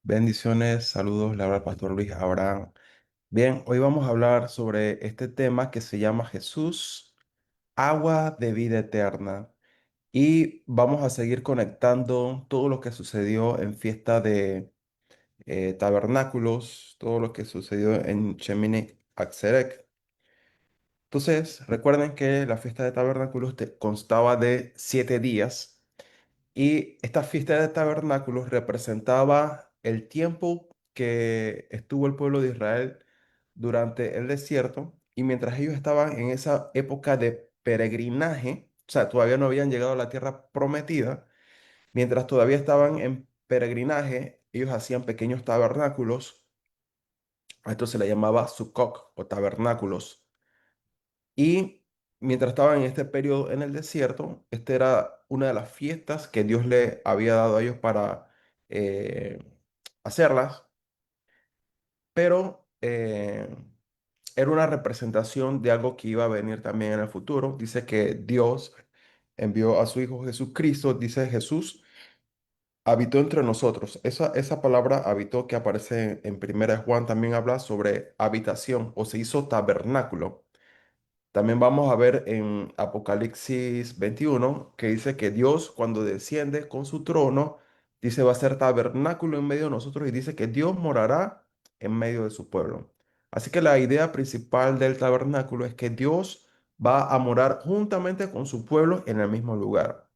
Bendiciones, saludos, le habla el pastor Luis Abraham. Bien, hoy vamos a hablar sobre este tema que se llama Jesús, agua de vida eterna. Y vamos a seguir conectando todo lo que sucedió en fiesta de tabernáculos, todo lo que sucedió en Shemini Atzeret. Entonces, recuerden que la fiesta de tabernáculos constaba de 7 días. Y esta fiesta de tabernáculos representaba el tiempo que estuvo el pueblo de Israel durante el desierto. Y mientras ellos estaban en esa época de peregrinaje, o sea, todavía no habían llegado a la tierra prometida, mientras todavía estaban en peregrinaje, ellos hacían pequeños tabernáculos. A esto se le llamaba Sukkot o tabernáculos. Y mientras estaban en este periodo en el desierto, esta era una de las fiestas que Dios le había dado a ellos para eh, hacerlas, pero era una representación de algo que iba a venir también en el futuro. Dice que Dios envió a su Hijo Jesucristo, dice Jesús, habitó entre nosotros. Esa palabra habitó que aparece en Primera de Juan también habla sobre habitación o se hizo tabernáculo. También vamos a ver en Apocalipsis 21 que dice que Dios cuando desciende con su trono, dice va a ser tabernáculo en medio de nosotros y dice que Dios morará en medio de su pueblo. Así que la idea principal del tabernáculo es que Dios va a morar juntamente con su pueblo en el mismo lugar.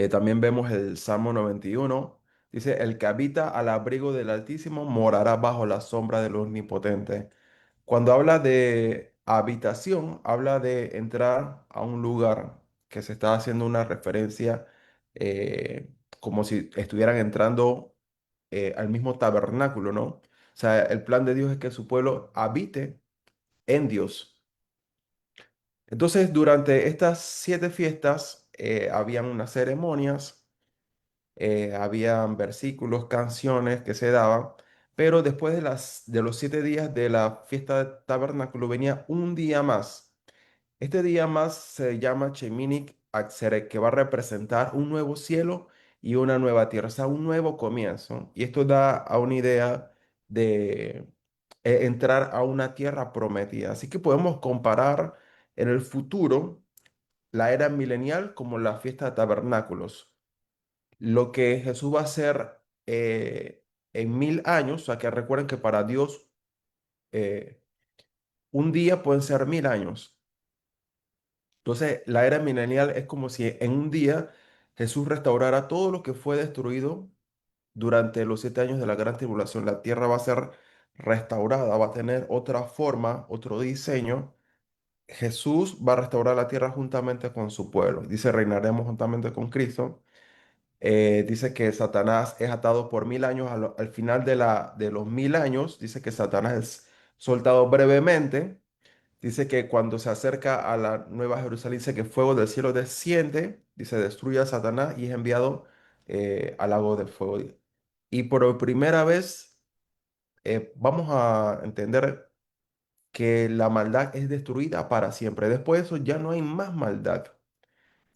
También vemos el Salmo 91. Dice, el que habita al abrigo del Altísimo morará bajo la sombra del Omnipotente. Cuando habla de habitación, habla de entrar a un lugar que se está haciendo una referencia como si estuvieran entrando al mismo tabernáculo, ¿no? O sea, el plan de Dios es que su pueblo habite en Dios. Entonces, durante estas 7 fiestas, habían unas ceremonias, habían versículos, canciones que se daban, pero después de los 7 días de la fiesta de tabernáculo venía un día más. Este día más se llama Shemini Atzeret, que va a representar un nuevo cielo y una nueva tierra, o sea, un nuevo comienzo. Y esto da a una idea de entrar a una tierra prometida. Así que podemos comparar en el futuro la era milenial como la fiesta de tabernáculos. Lo que Jesús va a hacer en 1000 años, o sea, que recuerden que para Dios eh, un día pueden ser 1000 años. Entonces, la era milenial es como si en un día Jesús restaurara todo lo que fue destruido durante los 7 años de la gran tribulación. La tierra va a ser restaurada, va a tener otra forma, otro diseño. Jesús va a restaurar la tierra juntamente con su pueblo. Dice, reinaremos juntamente con Cristo. Dice que Satanás es atado por 1000 años. Al final de los 1000 años, dice que Satanás es soltado brevemente. Dice que cuando se acerca a la Nueva Jerusalén, dice que fuego del cielo desciende, dice, destruye a Satanás y es enviado al lago del fuego. Y por primera vez vamos a entender que la maldad es destruida para siempre. Después de eso ya no hay más maldad.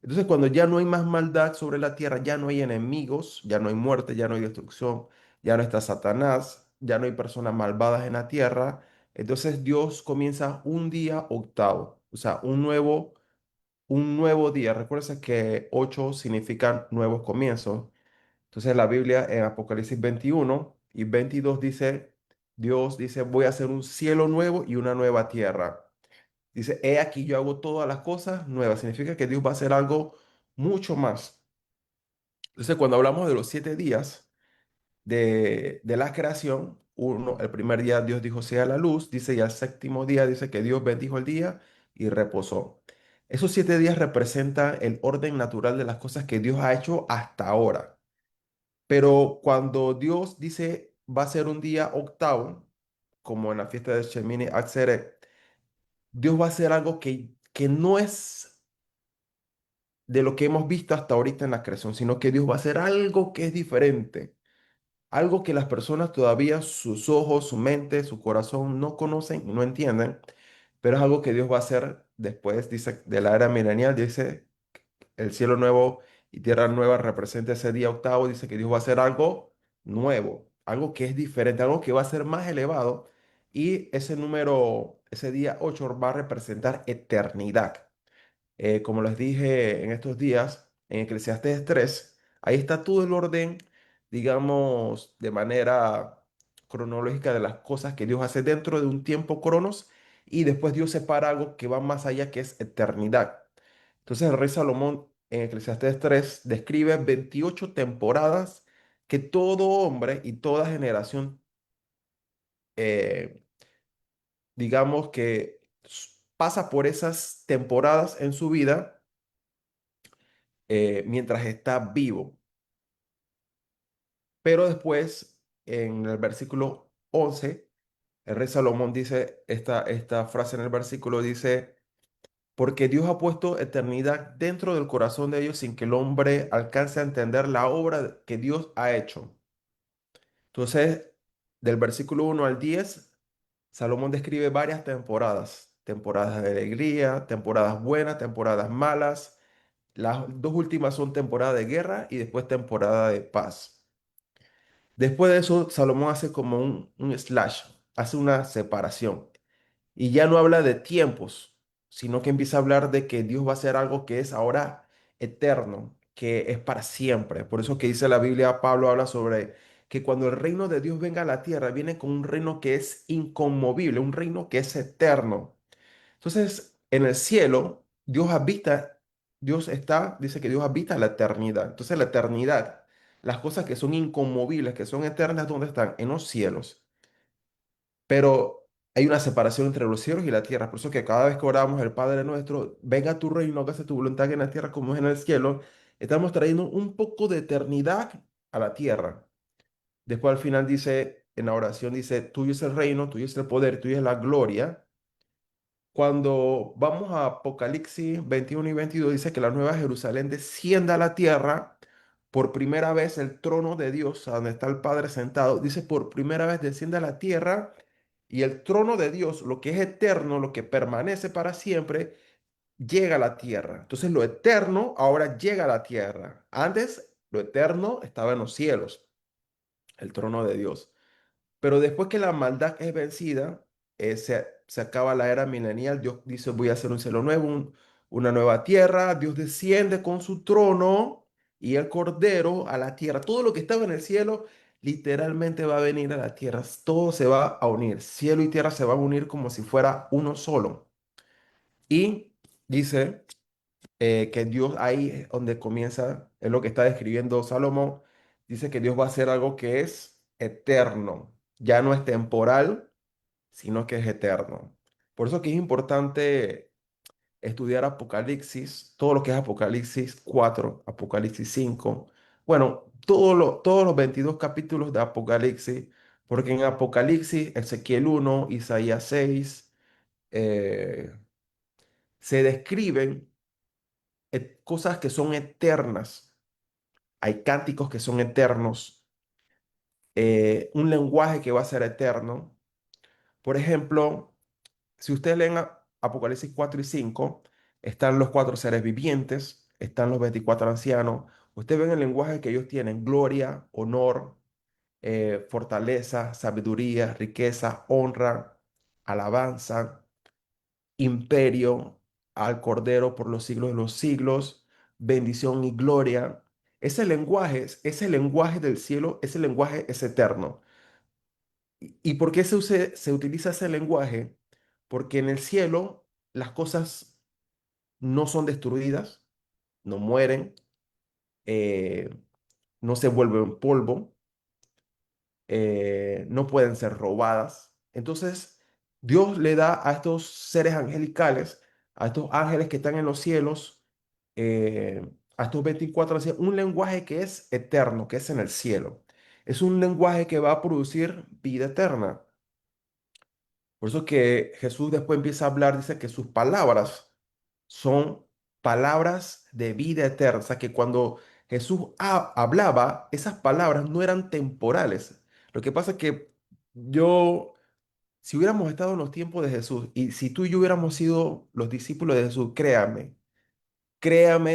Entonces cuando ya no hay más maldad sobre la tierra, ya no hay enemigos, ya no hay muerte, ya no hay destrucción, ya no está Satanás, ya no hay personas malvadas en la tierra. Entonces Dios comienza un día octavo, o sea, un nuevo día. Recuerda que 8 significan nuevos comienzos. Entonces la Biblia en Apocalipsis 21 y 22 dice, Dios dice, voy a hacer un cielo nuevo y una nueva tierra. Dice, he aquí yo hago todas las cosas nuevas. Significa que Dios va a hacer algo mucho más. Entonces cuando hablamos de los 7 días de la creación, el primer día Dios dijo sea la luz, dice, y al séptimo día dice que Dios bendijo el día y reposó. Esos 7 días representan el orden natural de las cosas que Dios ha hecho hasta ahora. Pero cuando Dios dice va a ser un día octavo, como en la fiesta de Shemini Atzeret, Dios va a hacer algo que no es de lo que hemos visto hasta ahorita en la creación, sino que Dios va a hacer algo que es diferente, algo que las personas todavía, sus ojos, su mente, su corazón no conocen y no entienden, pero es algo que Dios va a hacer después, dice, de la era milenial, dice, el cielo nuevo y tierra nueva representa ese día octavo, dice que Dios va a hacer algo nuevo, algo que es diferente, algo que va a ser más elevado. Y ese número, ese día 8 va a representar eternidad. Como les dije en estos días, en Eclesiastés 3, ahí está todo el orden, digamos, de manera cronológica de las cosas que Dios hace dentro de un tiempo cronos y después Dios separa algo que va más allá, que es eternidad. Entonces el rey Salomón en Eclesiastés 3 describe 28 temporadas que todo hombre y toda generación, eh, digamos que pasa por esas temporadas en su vida mientras está vivo. Pero después, en el versículo 11, el rey Salomón dice esta frase en el versículo, dice, porque Dios ha puesto eternidad dentro del corazón de ellos sin que el hombre alcance a entender la obra que Dios ha hecho. Entonces, del versículo 1 al 10, Salomón describe varias temporadas, temporadas de alegría, temporadas buenas, temporadas malas. Las dos últimas son temporada de guerra y después temporada de paz. Después de eso, Salomón hace como un slash, hace una separación. Y ya no habla de tiempos, sino que empieza a hablar de que Dios va a hacer algo que es ahora eterno, que es para siempre. Por eso que dice la Biblia, Pablo habla sobre que cuando el reino de Dios venga a la tierra, viene con un reino que es inconmovible, un reino que es eterno. Entonces, en el cielo, Dios habita, Dios está, dice que Dios habita la eternidad. Entonces, la eternidad, las cosas que son inconmovibles, que son eternas, ¿dónde están? En los cielos. Pero hay una separación entre los cielos y la tierra. Por eso que cada vez que oramos el Padre nuestro, venga tu reino, hágase tu voluntad en la tierra como es en el cielo, estamos trayendo un poco de eternidad a la tierra. Después al final dice, en la oración dice, tuyo es el reino, tuyo es el poder, tuyo es la gloria. Cuando vamos a Apocalipsis 21 y 22 dice que la nueva Jerusalén desciende a la tierra. Por primera vez el trono de Dios, a donde está el Padre sentado, dice por primera vez desciende a la tierra y el trono de Dios, lo que es eterno, lo que permanece para siempre, llega a la tierra. Entonces lo eterno ahora llega a la tierra. Antes lo eterno estaba en los cielos, el trono de Dios. Pero después que la maldad es vencida, se acaba la era milenial. Dios dice, voy a hacer un cielo nuevo, una nueva tierra. Dios desciende con su trono y el cordero a la tierra. Todo lo que estaba en el cielo literalmente va a venir a la tierra. Todo se va a unir. Cielo y tierra se van a unir como si fuera uno solo. Y dice que Dios ahí es donde comienza, es lo que está describiendo Salomón. Dice que Dios va a hacer algo que es eterno. Ya no es temporal, sino que es eterno. Por eso que es importante estudiar Apocalipsis, todo lo que es Apocalipsis 4, Apocalipsis 5, bueno, todos los 22 capítulos de Apocalipsis, porque en Apocalipsis, Ezequiel 1, Isaías 6, eh, se describen cosas que son eternas. Hay cánticos que son eternos, un lenguaje que va a ser eterno. Por ejemplo, si ustedes leen Apocalipsis 4 y 5, están los cuatro seres vivientes, están los 24 ancianos. Ustedes ven el lenguaje que ellos tienen: gloria, honor, fortaleza, sabiduría, riqueza, honra, alabanza, imperio al Cordero por los siglos de los siglos, bendición y gloria. Ese lenguaje del cielo, ese lenguaje es eterno. ¿Y por qué se utiliza ese lenguaje? Porque en el cielo las cosas no son destruidas, no mueren, eh, no se vuelven polvo, no pueden ser robadas. Entonces, Dios le da a estos seres angelicales, a estos ángeles que están en los cielos, a estos 24 ancianos, un lenguaje que es eterno, que es en el cielo. Es un lenguaje que va a producir vida eterna. Por eso que Jesús después empieza a hablar, dice que sus palabras son palabras de vida eterna. O sea, que cuando Jesús hablaba, esas palabras no eran temporales. Lo que pasa es que yo, si hubiéramos estado en los tiempos de Jesús y si tú y yo hubiéramos sido los discípulos de Jesús, créame,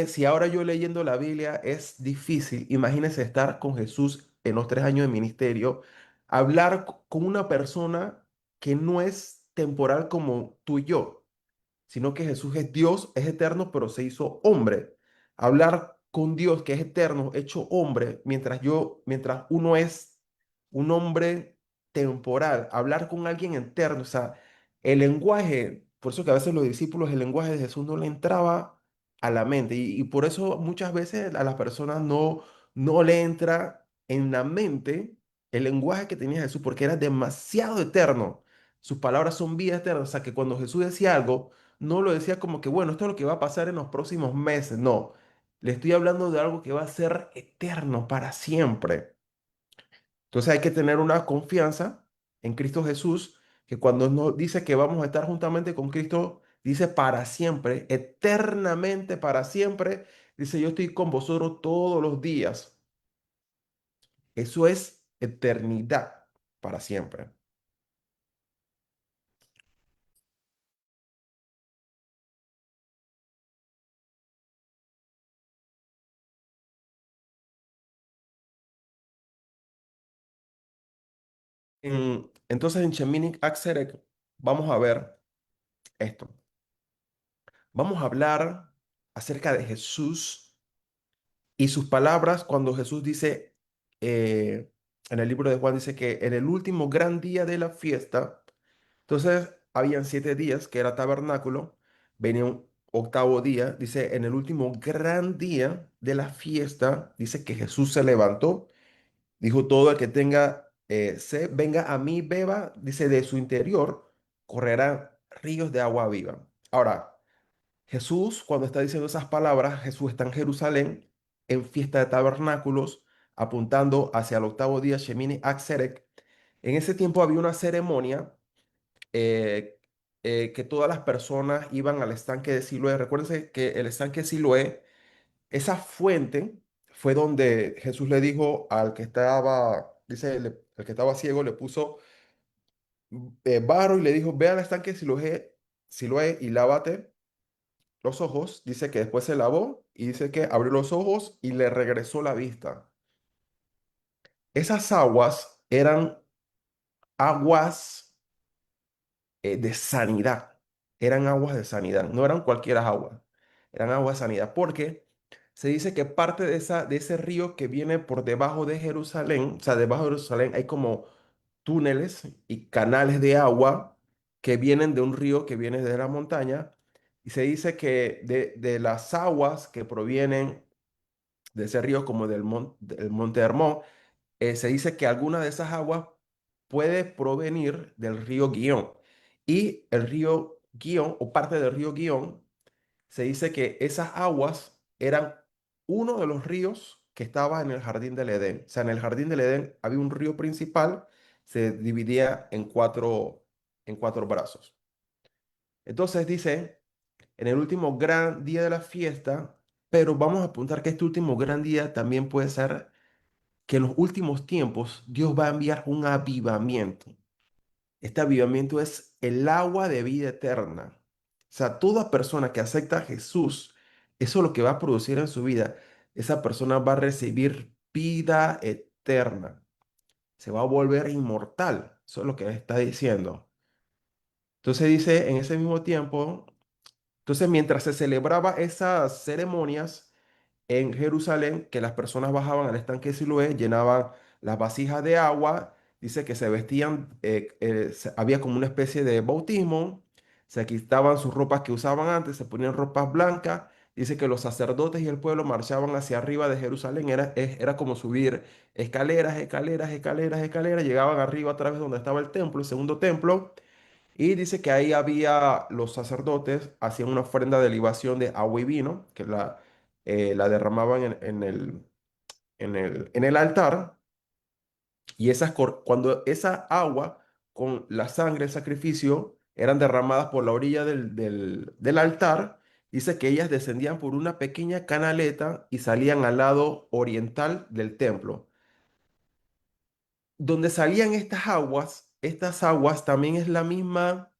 si ahora yo leyendo la Biblia es difícil, imagínese estar con Jesús en los 3 años de ministerio, hablar con una persona que no es temporal como tú y yo, sino que Jesús es Dios, es eterno, pero se hizo hombre. Hablar con Dios, que es eterno, hecho hombre, mientras uno es un hombre temporal, hablar con alguien eterno, o sea, el lenguaje, por eso que a veces los discípulos, el lenguaje de Jesús no le entraba a la mente, y por eso muchas veces a las personas no le entra en la mente el lenguaje que tenía Jesús, porque era demasiado eterno. Sus palabras son vida eterna, o sea, que cuando Jesús decía algo, no lo decía como que, bueno, esto es lo que va a pasar en los próximos meses. No, le estoy hablando de algo que va a ser eterno para siempre. Entonces hay que tener una confianza en Cristo Jesús, que cuando nos dice que vamos a estar juntamente con Cristo, dice para siempre, eternamente para siempre. Dice, yo estoy con vosotros todos los días. Eso es eternidad para siempre. Entonces en Sheminik Atzerek vamos a ver esto. Vamos a hablar acerca de Jesús y sus palabras cuando Jesús dice, en el libro de Juan dice que en el último gran día de la fiesta, entonces habían 7 días que era tabernáculo, venía un octavo día, dice, en el último gran día de la fiesta, dice que Jesús se levantó, dijo, todo el que tenga sed, venga a mí, beba, dice, de su interior correrán ríos de agua viva. Ahora, Jesús, cuando está diciendo esas palabras, Jesús está en Jerusalén en fiesta de tabernáculos, apuntando hacia el octavo día, Shemini Atzerek. En ese tiempo había una ceremonia eh, que todas las personas iban al estanque de Siloé. Recuérdense que el estanque de Siloé, esa fuente fue donde Jesús le dijo al que estaba, dice, el que estaba ciego, le puso barro y le dijo, ve al estanque de Siloé y lávate los ojos, dice que después se lavó y dice que abrió los ojos y le regresó la vista. Esas aguas eran aguas de sanidad, eran aguas de sanidad, no eran cualquier agua, eran aguas de sanidad, porque se dice que parte de ese río que viene por debajo de Jerusalén, o sea, debajo de Jerusalén hay como túneles y canales de agua que vienen de un río que viene de la montaña, y se dice que de las aguas que provienen de ese río como del Monte Hermón, se dice que alguna de esas aguas puede provenir del río Guión. Y el río Guión, o parte del río Guión, se dice que esas aguas eran uno de los ríos que estaba en el jardín del Edén. O sea, en el jardín del Edén había un río principal, se dividía en cuatro brazos. Entonces dice, en el último gran día de la fiesta, pero vamos a apuntar que este último gran día también puede ser que en los últimos tiempos Dios va a enviar un avivamiento. Este avivamiento es el agua de vida eterna. O sea, toda persona que acepta a Jesús, eso es lo que va a producir en su vida. Esa persona va a recibir vida eterna. Se va a volver inmortal. Eso es lo que está diciendo. Entonces dice, en ese mismo tiempo, entonces mientras se celebraba esas ceremonias, en Jerusalén, que las personas bajaban al estanque de Siloé, llenaban las vasijas de agua, dice que se vestían, había como una especie de bautismo, se quitaban sus ropas que usaban antes, se ponían ropas blancas, dice que los sacerdotes y el pueblo marchaban hacia arriba de Jerusalén, era como subir escaleras, escaleras, escaleras, escaleras, llegaban arriba otra vez donde estaba el templo, el segundo templo, y dice que ahí había los sacerdotes, hacían una ofrenda de libación de agua y vino, que la derramaban en el altar, y cuando esa agua con la sangre del sacrificio eran derramadas por la orilla del altar, dice que ellas descendían por una pequeña canaleta y salían al lado oriental del templo. Donde salían estas aguas también es la misma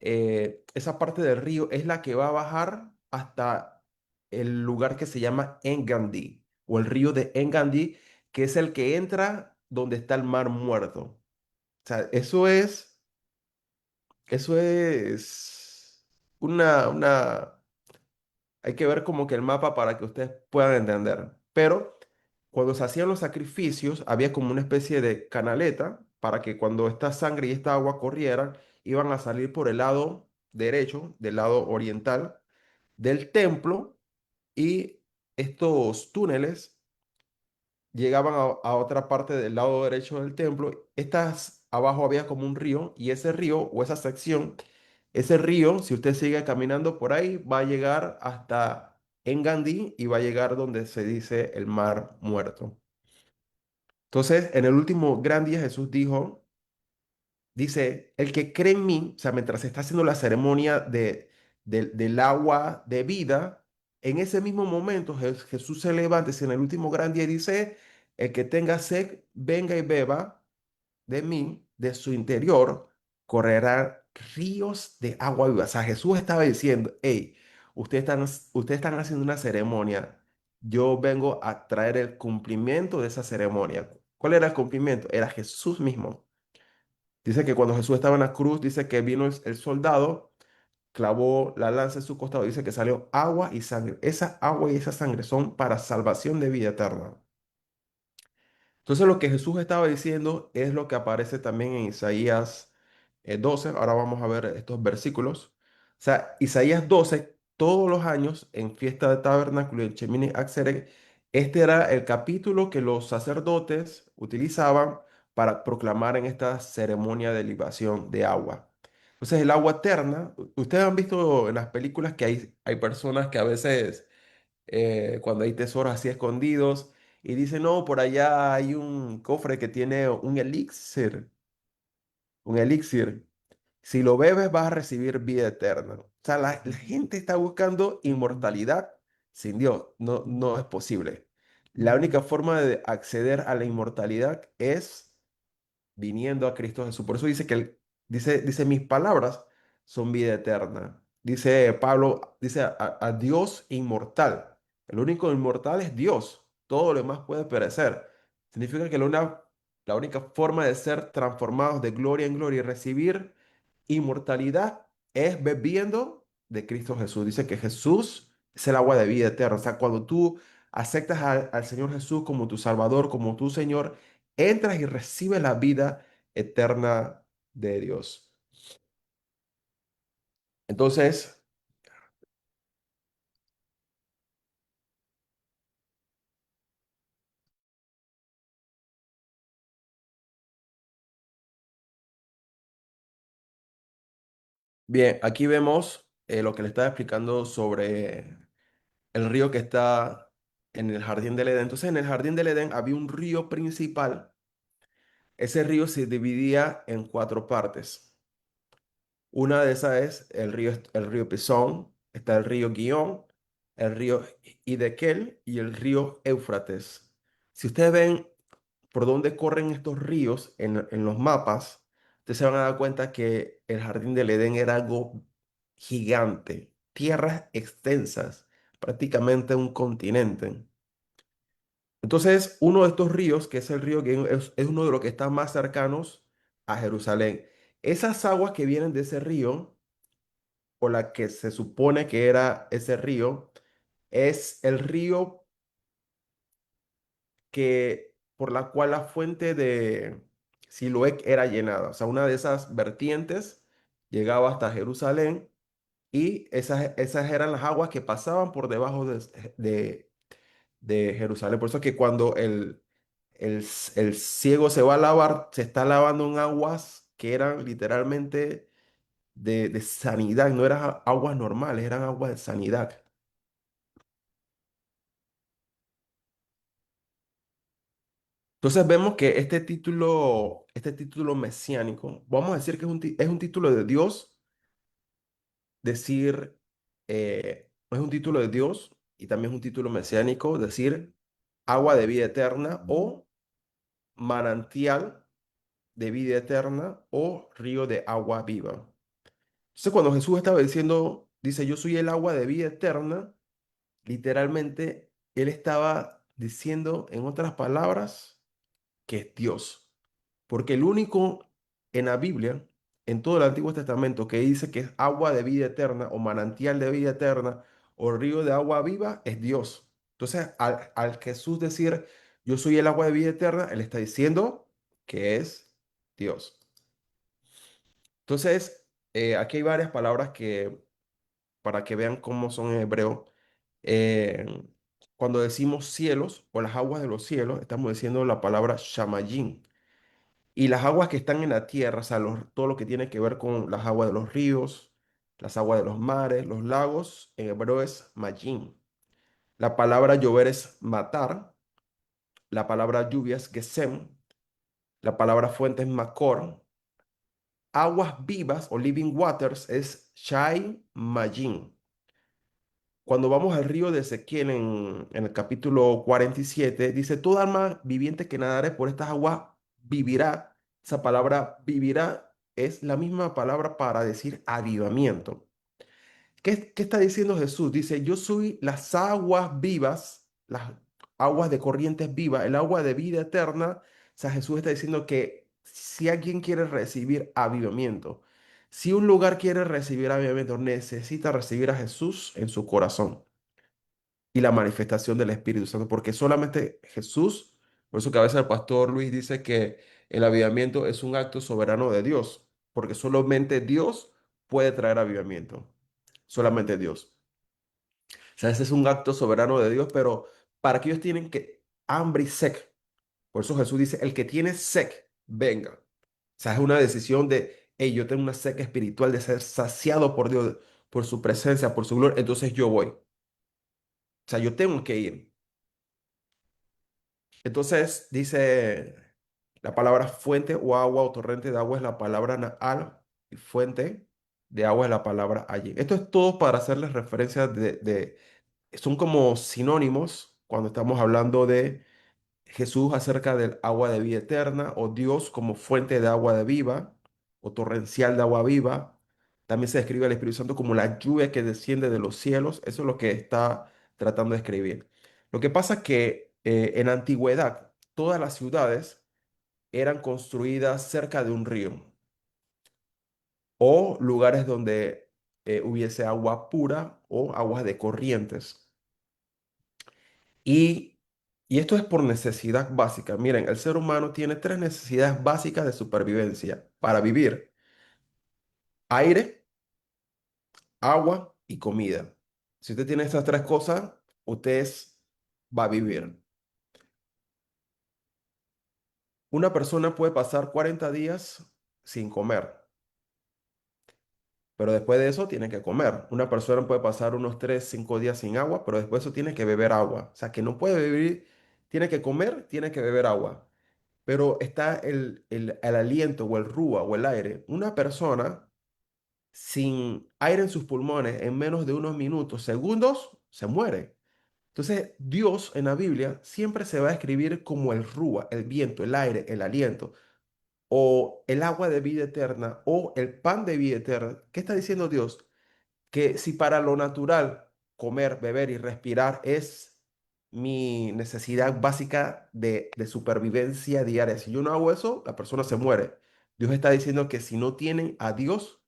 esa parte del río es la que va a bajar hasta el lugar que se llama Engandi o el río de Engandi, que es el que entra donde está el mar muerto. O sea, eso es hay que ver como que el mapa para que ustedes puedan entender. Pero cuando se hacían los sacrificios, había como una especie de canaleta para que cuando esta sangre y esta agua corrieran, iban a salir por el lado derecho, del lado oriental del templo, y estos túneles llegaban a otra parte del lado derecho del templo. Estas abajo había como un río, y ese río o esa sección, ese río, si usted sigue caminando por ahí, va a llegar hasta Engandí y va a llegar donde se dice el Mar Muerto. Entonces, en el último gran día Jesús dice, el que cree en mí, o sea, mientras se está haciendo la ceremonia del agua de vida, en ese mismo momento Jesús se levanta y en el último gran día dice, el que tenga sed, venga y beba de mí, de su interior, correrán ríos de agua viva. O sea, Jesús estaba diciendo, hey, ustedes están haciendo una ceremonia, yo vengo a traer el cumplimiento de esa ceremonia. ¿Cuál era el cumplimiento? Era Jesús mismo. Dice que cuando Jesús estaba en la cruz, dice que vino el soldado, clavó la lanza en su costado, dice que salió agua y sangre. Esa agua y esa sangre son para salvación de vida eterna. Entonces lo que Jesús estaba diciendo es lo que aparece también en Isaías 12. Ahora vamos a ver estos versículos. O sea, Isaías 12, todos los años en fiesta de tabernáculo y en Shemini Atzeret, este era el capítulo que los sacerdotes utilizaban para proclamar en esta ceremonia de libación de agua. Entonces el agua eterna, ustedes han visto en las películas que hay personas que a veces cuando hay tesoros así escondidos y dice, no, por allá hay un cofre que tiene un elixir. Si lo bebes vas a recibir vida eterna. O sea, la gente está buscando inmortalidad sin Dios. No, no es posible. La única forma de acceder a la inmortalidad es viniendo a Cristo Jesús. Por eso dice que dice, mis palabras son vida eterna. Dice Pablo, dice a Dios inmortal. El único inmortal es Dios. Todo lo demás puede perecer. Significa que la única forma de ser transformados de gloria en gloria y recibir inmortalidad es bebiendo de Cristo Jesús. Dice que Jesús es el agua de vida eterna. O sea, cuando tú aceptas al Señor Jesús como tu Salvador, como tu Señor, entras y recibes la vida eterna de Dios. Entonces, bien, aquí vemos lo que le estaba explicando sobre el río que está en el jardín del Edén. Entonces, en el jardín del Edén había un río principal. Ese río se dividía en cuatro partes. Una de esas es el río Pisón, está el río Guión, el río Idequel y el río Éufrates. Si ustedes ven por dónde corren estos ríos en los mapas, ustedes se van a dar cuenta que el jardín del Edén era algo gigante, tierras extensas, prácticamente un continente. Entonces, uno de estos ríos, que es el río que es uno de los que está más cercanos a Jerusalén. Esas aguas que vienen de ese río, o la que se supone que era ese río, es el río por la cual la fuente de Siloé era llenada. O sea, una de esas vertientes llegaba hasta Jerusalén, y esas eran las aguas que pasaban por debajo de Jerusalén. Por eso es que cuando el ciego se va a lavar, se está lavando en aguas que eran literalmente de sanidad, no eran aguas normales, eran aguas de sanidad. Entonces vemos que este título mesiánico, vamos a decir que es un título de Dios, decir, es un título de Dios y también es un título mesiánico, decir agua de vida eterna o manantial de vida eterna o río de agua viva. Entonces cuando Jesús estaba diciendo, dice, yo soy el agua de vida eterna, literalmente él estaba diciendo, en otras palabras, que es Dios. Porque el único en la Biblia, en todo el Antiguo Testamento, que dice que es agua de vida eterna o manantial de vida eterna o río de agua viva, es Dios. Entonces, al Jesús decir, yo soy el agua de vida eterna, Él está diciendo que es Dios. Entonces, aquí hay varias palabras que, para que vean cómo son en hebreo, eh, cuando decimos cielos o las aguas de los cielos, estamos diciendo la palabra shamayim. Y las aguas que están en la tierra, o sea, todo lo que tiene que ver con las aguas de los ríos, las aguas de los mares, los lagos, en hebreo es mayim. La palabra llover es matar, la palabra lluvia es gesem, la palabra fuente es makor, aguas vivas o living waters es shai mayim. Cuando vamos al río de Ezequiel en el capítulo 47, dice, toda alma viviente que nadare por estas aguas vivirá. Esa palabra vivirá es la misma palabra para decir avivamiento. ¿Qué está diciendo Jesús? Dice, yo soy las aguas vivas, las aguas de corrientes vivas, el agua de vida eterna. O sea, Jesús está diciendo que si alguien quiere recibir avivamiento, si un lugar quiere recibir avivamiento, necesita recibir a Jesús en su corazón y la manifestación del Espíritu Santo, porque solamente Jesús, por eso que a veces el pastor Luis dice que el avivamiento es un acto soberano de Dios, porque solamente Dios puede traer avivamiento, solamente Dios. O sea, ese es un acto soberano de Dios, pero para que ellos tienen que hambre y sed. Por eso Jesús dice, el que tiene sed, venga. O sea, es una decisión de, hey, yo tengo una sed espiritual de ser saciado por Dios, por su presencia, por su gloria, entonces yo voy. O sea, yo tengo que ir. Entonces dice la palabra fuente o agua o torrente de agua es la palabra Naal y fuente de agua es la palabra allí. Esto es todo para hacerles referencia son como sinónimos cuando estamos hablando de Jesús acerca del agua de vida eterna o Dios como fuente de agua de viva o torrencial de agua viva. También se describe al Espíritu Santo como la lluvia que desciende de los cielos. Eso es lo que está tratando de escribir. Lo que pasa es que en la antigüedad todas las ciudades eran construidas cerca de un río o lugares donde hubiese agua pura o aguas de corrientes. Y, y esto es por necesidad básica. Miren, el ser humano tiene tres necesidades básicas de supervivencia para vivir: aire, agua y comida. Si usted tiene estas tres cosas, va a vivir. Una persona puede pasar 40 días sin comer, pero después de eso tiene que comer. Una persona puede pasar unos 3 5 días sin agua, pero después de eso tiene que beber agua. O sea, que no puede vivir, tiene que comer, tiene que beber agua. Pero está el aliento o el rúa o el aire. Una persona sin aire en sus pulmones en menos de unos minutos, segundos, se muere. Entonces, Dios en la Biblia siempre se va a escribir como el rúa, el viento, el aire, el aliento, o el agua de vida eterna, o el pan de vida eterna. ¿Qué está diciendo Dios? Que si para lo natural comer, beber y respirar es mi necesidad básica de supervivencia diaria, si yo no hago eso, la persona se muere. Dios está diciendo que si no tienen a Dios,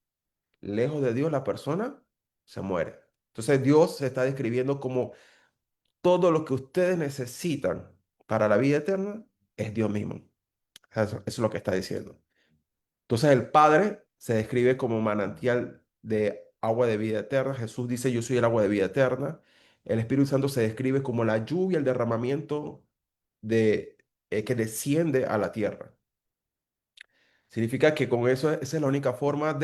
lejos de Dios, la persona se muere. Entonces Dios se está describiendo como todo lo que ustedes necesitan para la vida eterna es Dios mismo. Eso es lo que está diciendo. Entonces el Padre se describe como manantial de agua de vida eterna. Jesús dice, yo soy el agua de vida eterna. El Espíritu Santo se describe como la lluvia, el derramamiento que desciende a la tierra. Significa que con eso esa es la única forma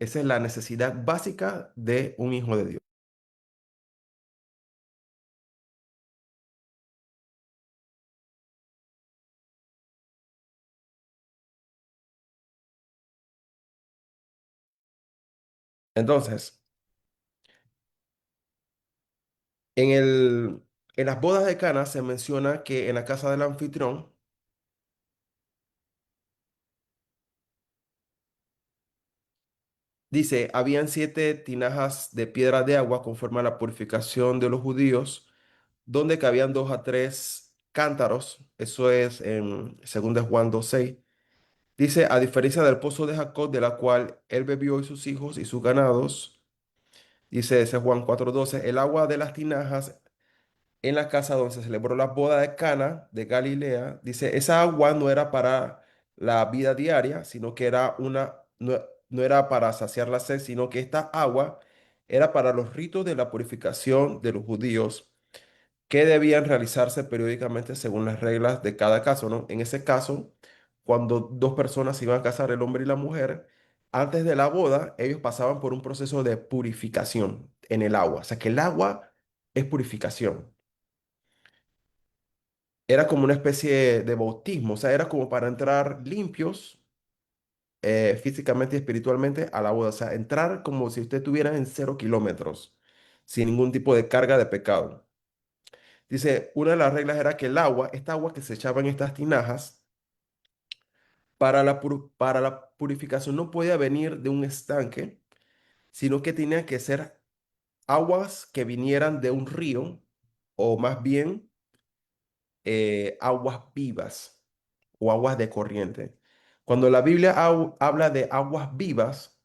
esa es la necesidad básica de un hijo de Dios. Entonces, en en las bodas de Cana se menciona que en la casa del anfitrión Dice, habían 7 tinajas de piedra de agua conforme a la purificación de los judíos, donde cabían 2 a 3 cántaros. Eso es en 2 Juan 2:6. Dice, a diferencia del pozo de Jacob, de la cual él bebió y sus hijos y sus ganados. Dice ese Juan 4:12, el agua de las tinajas en la casa donde se celebró la boda de Cana de Galilea. Dice, esa agua no era para la vida diaria, sino que era no era para saciar la sed, sino que esta agua era para los ritos de la purificación de los judíos que debían realizarse periódicamente según las reglas de cada caso, ¿no? En ese caso, cuando 2 personas se iban a casar, el hombre y la mujer, antes de la boda, ellos pasaban por un proceso de purificación en el agua. O sea, que el agua es purificación. Era como una especie de bautismo, o sea, era como para entrar limpios físicamente y espiritualmente a la boda. O sea, entrar como si usted estuviera en 0 kilómetros, sin ningún tipo de carga de pecado. Dice, una de las reglas era que el agua, esta agua que se echaba en estas tinajas, para la purificación no podía venir de un estanque, sino que tenía que ser aguas que vinieran de un río, o más bien aguas vivas o aguas de corriente. Cuando la Biblia habla de aguas vivas,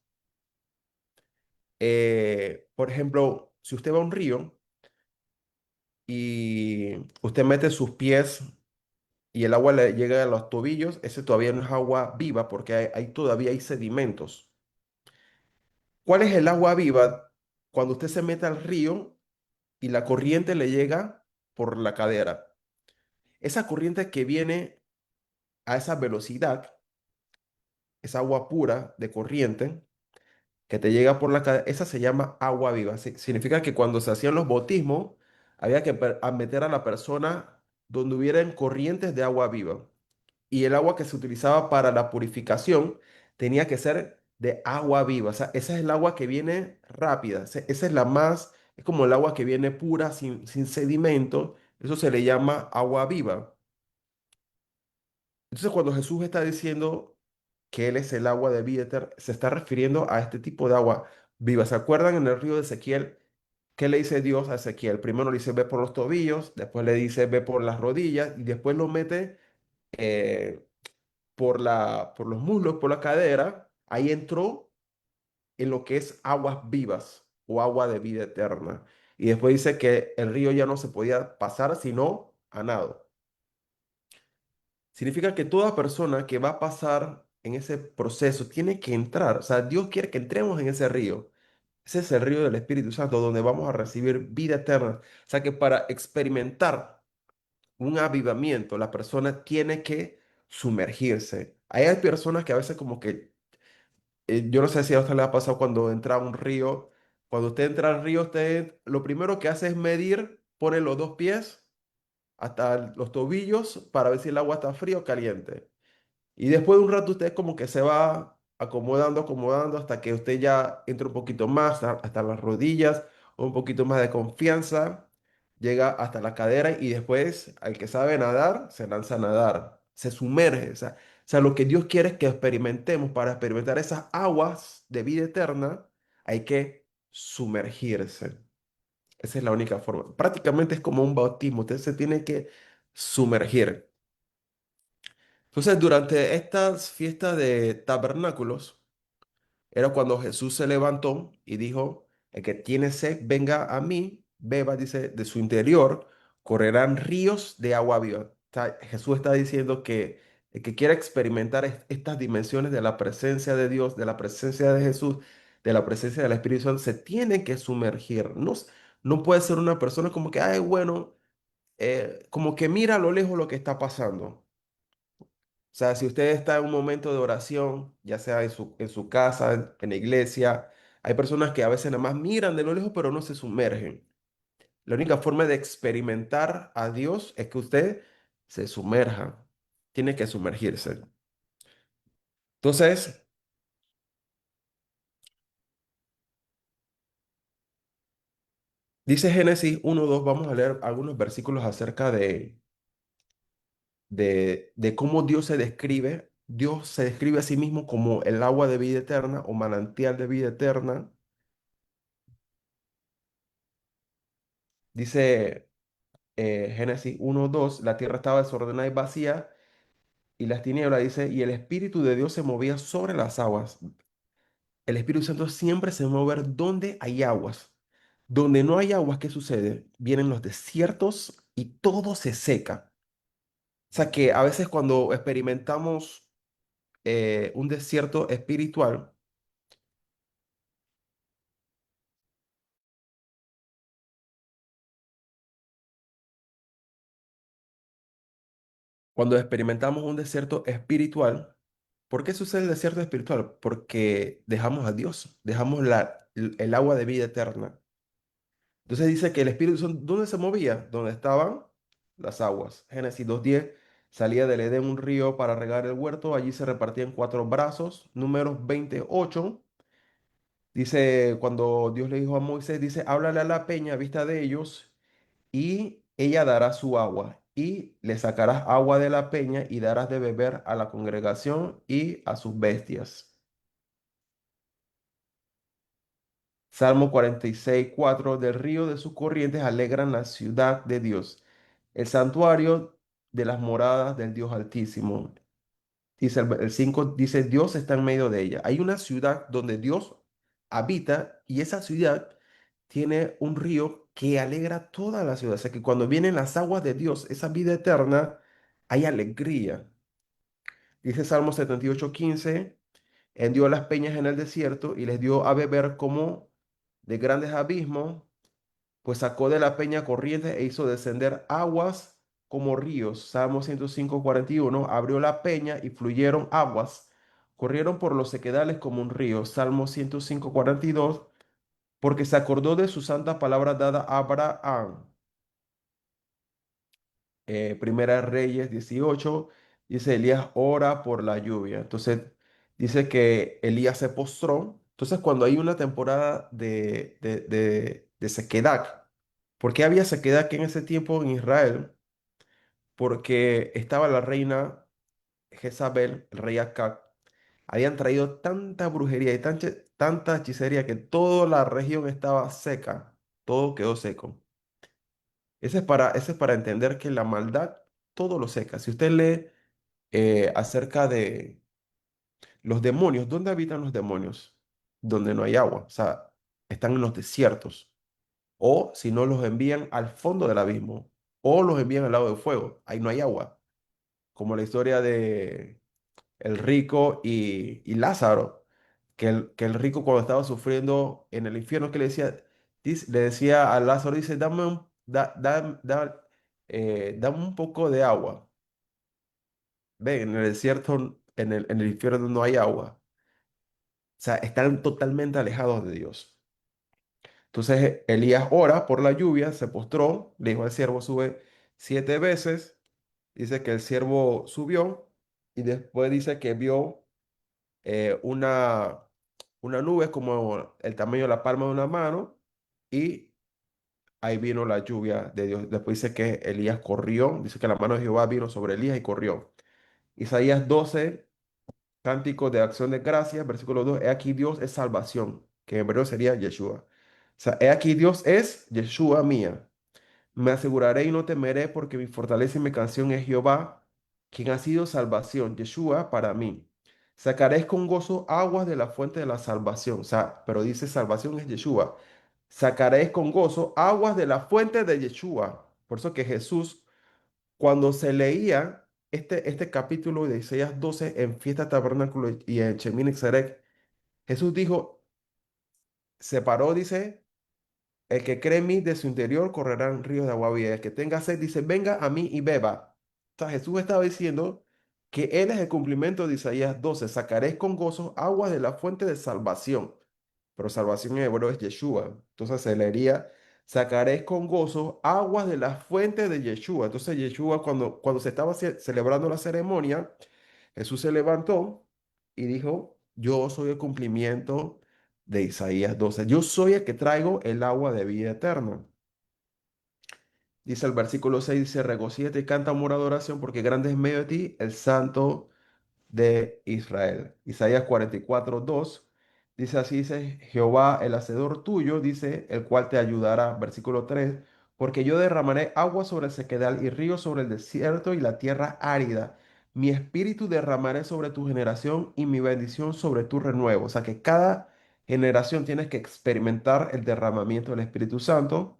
por ejemplo, si usted va a un río y usted mete sus pies y el agua le llega a los tobillos, ese todavía no es agua viva porque todavía hay sedimentos. ¿Cuál es el agua viva? Cuando usted se mete al río y la corriente le llega por la cadera. Esa corriente que viene a esa velocidad, esa agua pura de corriente que te llega por la cadera, esa se llama agua viva. Significa que cuando se hacían los bautismos, había que meter a la persona donde hubieran corrientes de agua viva. Y el agua que se utilizaba para la purificación tenía que ser de agua viva. O sea, esa es el agua que viene rápida. Esa es la más, es como el agua que viene pura, sin sedimento. Eso se le llama agua viva. Entonces, cuando Jesús está diciendo que Él es el agua de vida eterna, se está refiriendo a este tipo de agua viva. ¿Se acuerdan en el río de Ezequiel? ¿Qué le dice Dios a Ezequiel? Primero le dice, ve por los tobillos, después le dice, ve por las rodillas, y después lo mete eh, por los muslos, por la cadera. Ahí entró en lo que es aguas vivas o agua de vida eterna. Y después dice que el río ya no se podía pasar sino a nado. Significa que toda persona que va a pasar en ese proceso tiene que entrar. O sea, Dios quiere que entremos en ese río. Ese es el río del Espíritu Santo donde vamos a recibir vida eterna. O sea que para experimentar un avivamiento, la persona tiene que sumergirse. Hay personas que a veces como que, yo no sé si a usted le ha pasado cuando entra a un río. Cuando usted entra al río, usted lo primero que hace es medir, pone los 2 pies hasta los tobillos para ver si el agua está fría o caliente. Y después de un rato usted como que se va acomodando, acomodando hasta que usted ya entra un poquito más hasta las rodillas, un poquito más de confianza, llega hasta la cadera y después al que sabe nadar se lanza a nadar, se sumerge. O sea, lo que Dios quiere es que experimentemos. Para experimentar esas aguas de vida eterna hay que sumergirse. Esa es la única forma. Prácticamente es como un bautismo, usted se tiene que sumergir. Entonces, durante estas fiestas de tabernáculos, era cuando Jesús se levantó y dijo, el que tiene sed, venga a mí, beba, dice, de su interior, correrán ríos de agua viva. O sea, Jesús está diciendo que el que quiera experimentar estas dimensiones de la presencia de Dios, de la presencia de Jesús, de la presencia del Espíritu Santo, se tiene que sumergir. No, no puede ser una persona como que, ay, bueno, como que mira a lo lejos lo que está pasando. O sea, si usted está en un momento de oración, ya sea en su casa, en la iglesia, hay personas que a veces nada más miran de lo lejos, pero no se sumergen. La única forma de experimentar a Dios es que usted se sumerja. Tiene que sumergirse. Entonces, dice Génesis 1:2, vamos a leer algunos versículos acerca de cómo Dios se describe. Dios se describe a sí mismo como el agua de vida eterna o manantial de vida eterna. Dice Génesis 1:2, la tierra estaba desordenada y vacía y las tinieblas, dice, y el Espíritu de Dios se movía sobre las aguas. El Espíritu Santo siempre se mueve a ver dónde hay aguas. Donde no hay aguas, ¿qué sucede? Vienen los desiertos y todo se seca. O sea que a veces cuando experimentamos un desierto espiritual, cuando experimentamos un desierto espiritual, ¿por qué sucede el desierto espiritual? Porque dejamos a Dios, dejamos el agua de vida eterna. Entonces dice que el Espíritu Santo, ¿dónde se movía? Donde estaban las aguas. Génesis 2:10, salía del Edén un río para regar el huerto, allí se repartía en cuatro brazos. Números 28, dice, cuando Dios le dijo a Moisés, dice, háblale a la peña a vista de ellos y ella dará su agua. Y le sacarás agua de la peña y darás de beber a la congregación y a sus bestias. Salmo 46:4, del río de sus corrientes alegran la ciudad de Dios, el santuario de las moradas del Dios Altísimo. Dice el 5, dice, Dios está en medio de ella. Hay una ciudad donde Dios habita y esa ciudad tiene un río que alegra toda la ciudad. O sea que cuando vienen las aguas de Dios, esa vida eterna, hay alegría. Dice Salmo 78:15, hendió las peñas en el desierto y les dio a beber como de grandes abismos, pues sacó de la peña corrientes e hizo descender aguas como ríos. Salmo 105:41, abrió la peña y fluyeron aguas, corrieron por los sequedales como un río. Salmo 105:42, porque se acordó de su santa palabra dada a Abraham. Primera Reyes 18, dice Elías ora por la lluvia. Entonces dice que Elías se postró. Entonces cuando hay una temporada de sequedad, ¿por qué había sequedad aquí en ese tiempo en Israel? Porque estaba la reina Jezabel, el rey Acab, habían traído tanta brujería y tanta hechicería que toda la región estaba seca, todo quedó seco. Ese es para entender que la maldad todo lo seca. Si usted lee acerca de los demonios, ¿dónde habitan los demonios? Donde no hay agua, o sea, están en los desiertos. O si no, los envían al fondo del abismo, o los envían al lado del fuego, ahí no hay agua. Como la historia de el rico y Lázaro, que el rico cuando estaba sufriendo en el infierno, que le decía, le decía a Lázaro, dice, dame un poco de agua. Ve, en el desierto, en el infierno no hay agua. O sea, están totalmente alejados de Dios. Entonces Elías ora por la lluvia, se postró, le dijo al siervo, sube 7 veces. Dice que el siervo subió y después dice que vio una nube como el tamaño de la palma de una mano y ahí vino la lluvia de Dios. Después dice que Elías corrió, dice que la mano de Jehová vino sobre Elías y corrió. Isaías 12, cántico de acción de gracias, versículo 2, he aquí Dios es salvación, que en hebreo sería Yeshua. O sea, he aquí Dios es Yeshua mía. Me aseguraré y no temeré porque mi fortaleza y mi canción es Jehová, quien ha sido salvación, Yeshua para mí. Sacaréis con gozo aguas de la fuente de la salvación. O sea, pero dice salvación es Yeshua. Sacaréis con gozo aguas de la fuente de Yeshua. Por eso que Jesús, cuando se leía este capítulo de Isaías 12 en fiesta tabernáculo y en Shemini Xerec, Jesús dijo, se paró, dice, el que cree en mí, de su interior correrán ríos de agua viva. El que tenga sed, dice, venga a mí y beba. O sea, Jesús estaba diciendo que Él es el cumplimiento de Isaías 12. Sacaréis con gozo aguas de la fuente de salvación. Pero salvación en hebreo es Yeshua. Entonces se leería, sacaréis con gozo aguas de la fuente de Yeshua. Entonces Yeshua, cuando se estaba celebrando la ceremonia, Jesús se levantó y dijo, yo soy el cumplimiento de Isaías 12. Yo soy el que traigo el agua de vida eterna. Dice el versículo 6, dice, regocíjate y canta amor adoración porque grande es en medio de ti el Santo de Israel. Isaías 44:2 dice así, dice Jehová el hacedor tuyo, dice el cual te ayudará. Versículo 3, porque yo derramaré agua sobre el sequedal y río sobre el desierto y la tierra árida. Mi espíritu derramaré sobre tu generación y mi bendición sobre tu renuevo. O sea que cada generación tiene que experimentar el derramamiento del Espíritu Santo.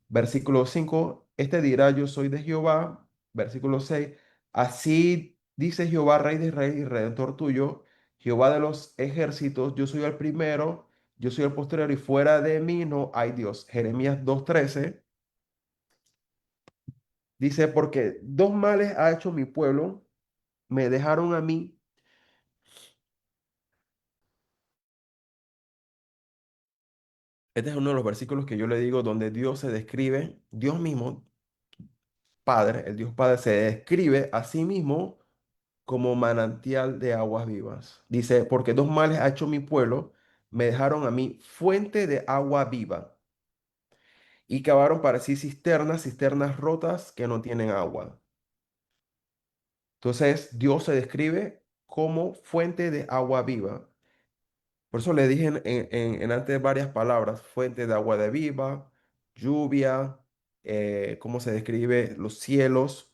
Versículo 5, este dirá, yo soy de Jehová. Versículo 6, así dice Jehová, Rey de Reyes y Redentor tuyo, Jehová de los ejércitos, yo soy el primero, yo soy el postrero y fuera de mí no hay Dios. Jeremías 2:13 dice, porque dos males ha hecho mi pueblo, me dejaron a mí. Este es uno de los versículos que yo le digo donde Dios se describe, Dios mismo, Padre, el Dios Padre se describe a sí mismo como manantial de aguas vivas. Dice, porque dos males ha hecho mi pueblo, me dejaron a mí fuente de agua viva y cavaron para sí cisternas, cisternas rotas que no tienen agua. Entonces, Dios se describe como fuente de agua viva. Por eso le dije en antes varias palabras, fuente de agua de viva, lluvia, cómo se describe los cielos,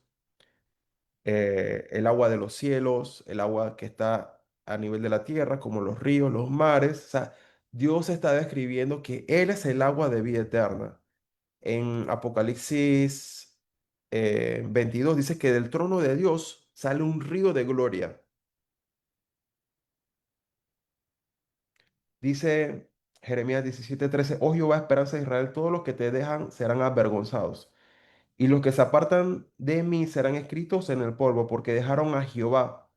el agua de los cielos, el agua que está a nivel de la tierra, como los ríos, los mares. O sea, Dios está describiendo que Él es el agua de vida eterna. En Apocalipsis 22 dice que del trono de Dios sale un río de gloria. Dice Jeremías 17:13, oh Jehová, esperanza de Israel, todos los que te dejan serán avergonzados. Y los que se apartan de mí serán escritos en el polvo, porque dejaron a Jehová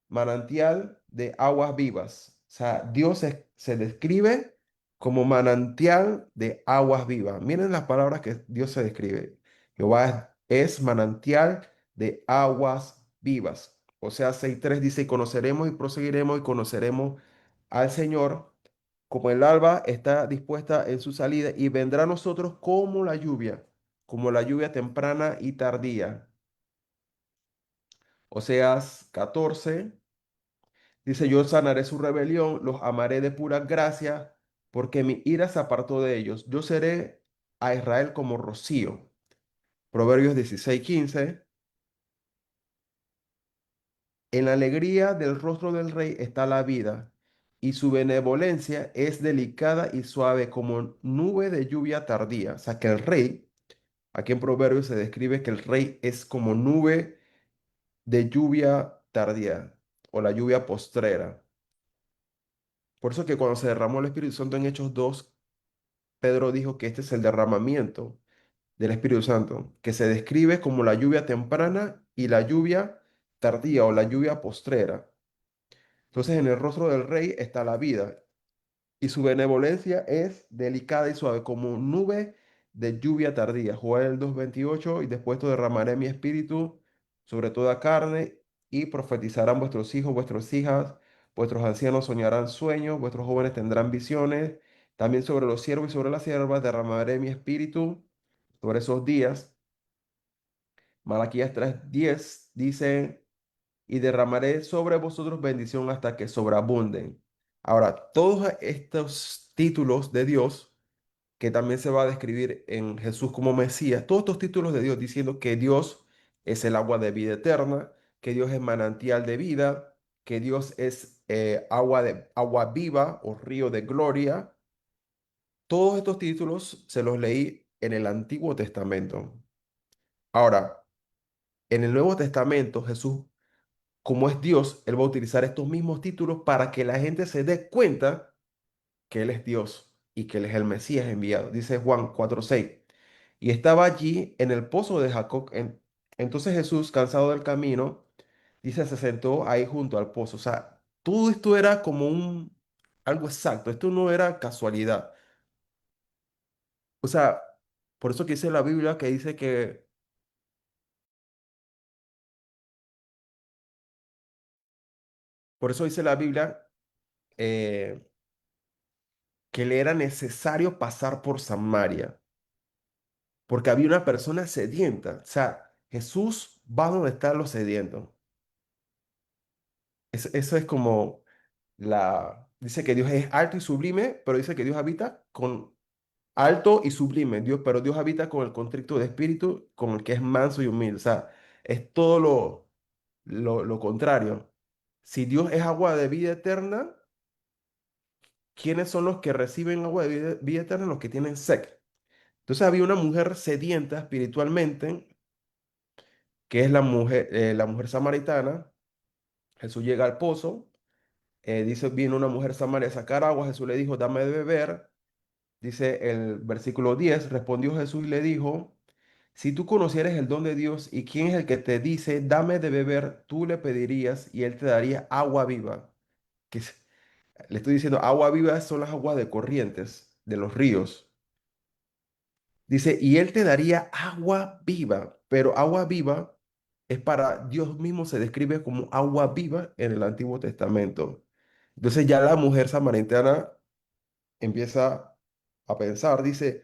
manantial de aguas vivas. O sea, Dios se describe como manantial de aguas vivas. Miren las palabras que Dios se describe. Jehová es manantial de aguas vivas. O sea, 6:3 dice, y conoceremos y conoceremos al Señor como el alba está dispuesta en su salida y vendrá a nosotros como la lluvia temprana y tardía. Oseas 14 dice, yo sanaré su rebelión, los amaré de pura gracia, porque mi ira se apartó de ellos. Yo seré a Israel como rocío. Proverbios 16:15. En la alegría del rostro del rey está la vida, y su benevolencia es delicada y suave como nube de lluvia tardía. O sea que el rey, aquí en Proverbios se describe que el rey es como nube de lluvia tardía o la lluvia postrera. Por eso que cuando se derramó el Espíritu Santo en Hechos 2 Pedro dijo que este es el derramamiento del Espíritu Santo, que se describe como la lluvia temprana y la lluvia tardía o la lluvia postrera. Entonces en el rostro del rey está la vida y su benevolencia es delicada y suave como nube de lluvia tardía. Joel 2:28 y después te derramaré mi espíritu sobre toda carne y profetizarán vuestros hijos, vuestras hijas, vuestros ancianos soñarán sueños, vuestros jóvenes tendrán visiones. También sobre los siervos y sobre las siervas derramaré mi espíritu sobre esos días. Malaquías 3:10 dice, y derramaré sobre vosotros bendición hasta que sobreabunden. Ahora, todos estos títulos de Dios, que también se va a describir en Jesús como Mesías, todos estos títulos de Dios diciendo que Dios es el agua de vida eterna, que Dios es manantial de vida, que Dios es agua viva o río de gloria. Todos estos títulos se los leí en el Antiguo Testamento. Ahora, en el Nuevo Testamento, Jesús, como es Dios, Él va a utilizar estos mismos títulos para que la gente se dé cuenta que Él es Dios y que Él es el Mesías enviado. Dice Juan 4:6. Y estaba allí en el pozo de Jacob. Entonces Jesús, cansado del camino, dice, se sentó ahí junto al pozo. O sea, todo esto era como algo exacto. Esto no era casualidad. O sea, por eso que dice la Biblia que dice que, por eso dice la Biblia eh, que le era necesario pasar por Samaria, porque había una persona sedienta. O sea, Jesús va donde están los sedientos. Eso es como dice que Dios es alto y sublime, pero dice que Dios habita con alto y sublime, Dios, pero Dios habita con el contrito de espíritu, con el que es manso y humilde. O sea, es todo lo contrario. Si Dios es agua de vida eterna, ¿quiénes son los que reciben agua de vida eterna? Los que tienen sed. Entonces había una mujer sedienta espiritualmente, que es la mujer samaritana. Jesús llega al pozo, dice, viene una mujer samaria a sacar agua, Jesús le dijo, dame de beber. Dice el versículo 10, respondió Jesús y le dijo, si tú conocieras el don de Dios y quién es el que te dice, dame de beber, tú le pedirías y él te daría agua viva. Le estoy diciendo, agua viva son las aguas de corrientes, de los ríos. Dice, y él te daría agua viva, pero agua viva es para, Dios mismo se describe como agua viva en el Antiguo Testamento. Entonces ya la mujer samaritana empieza a pensar, dice,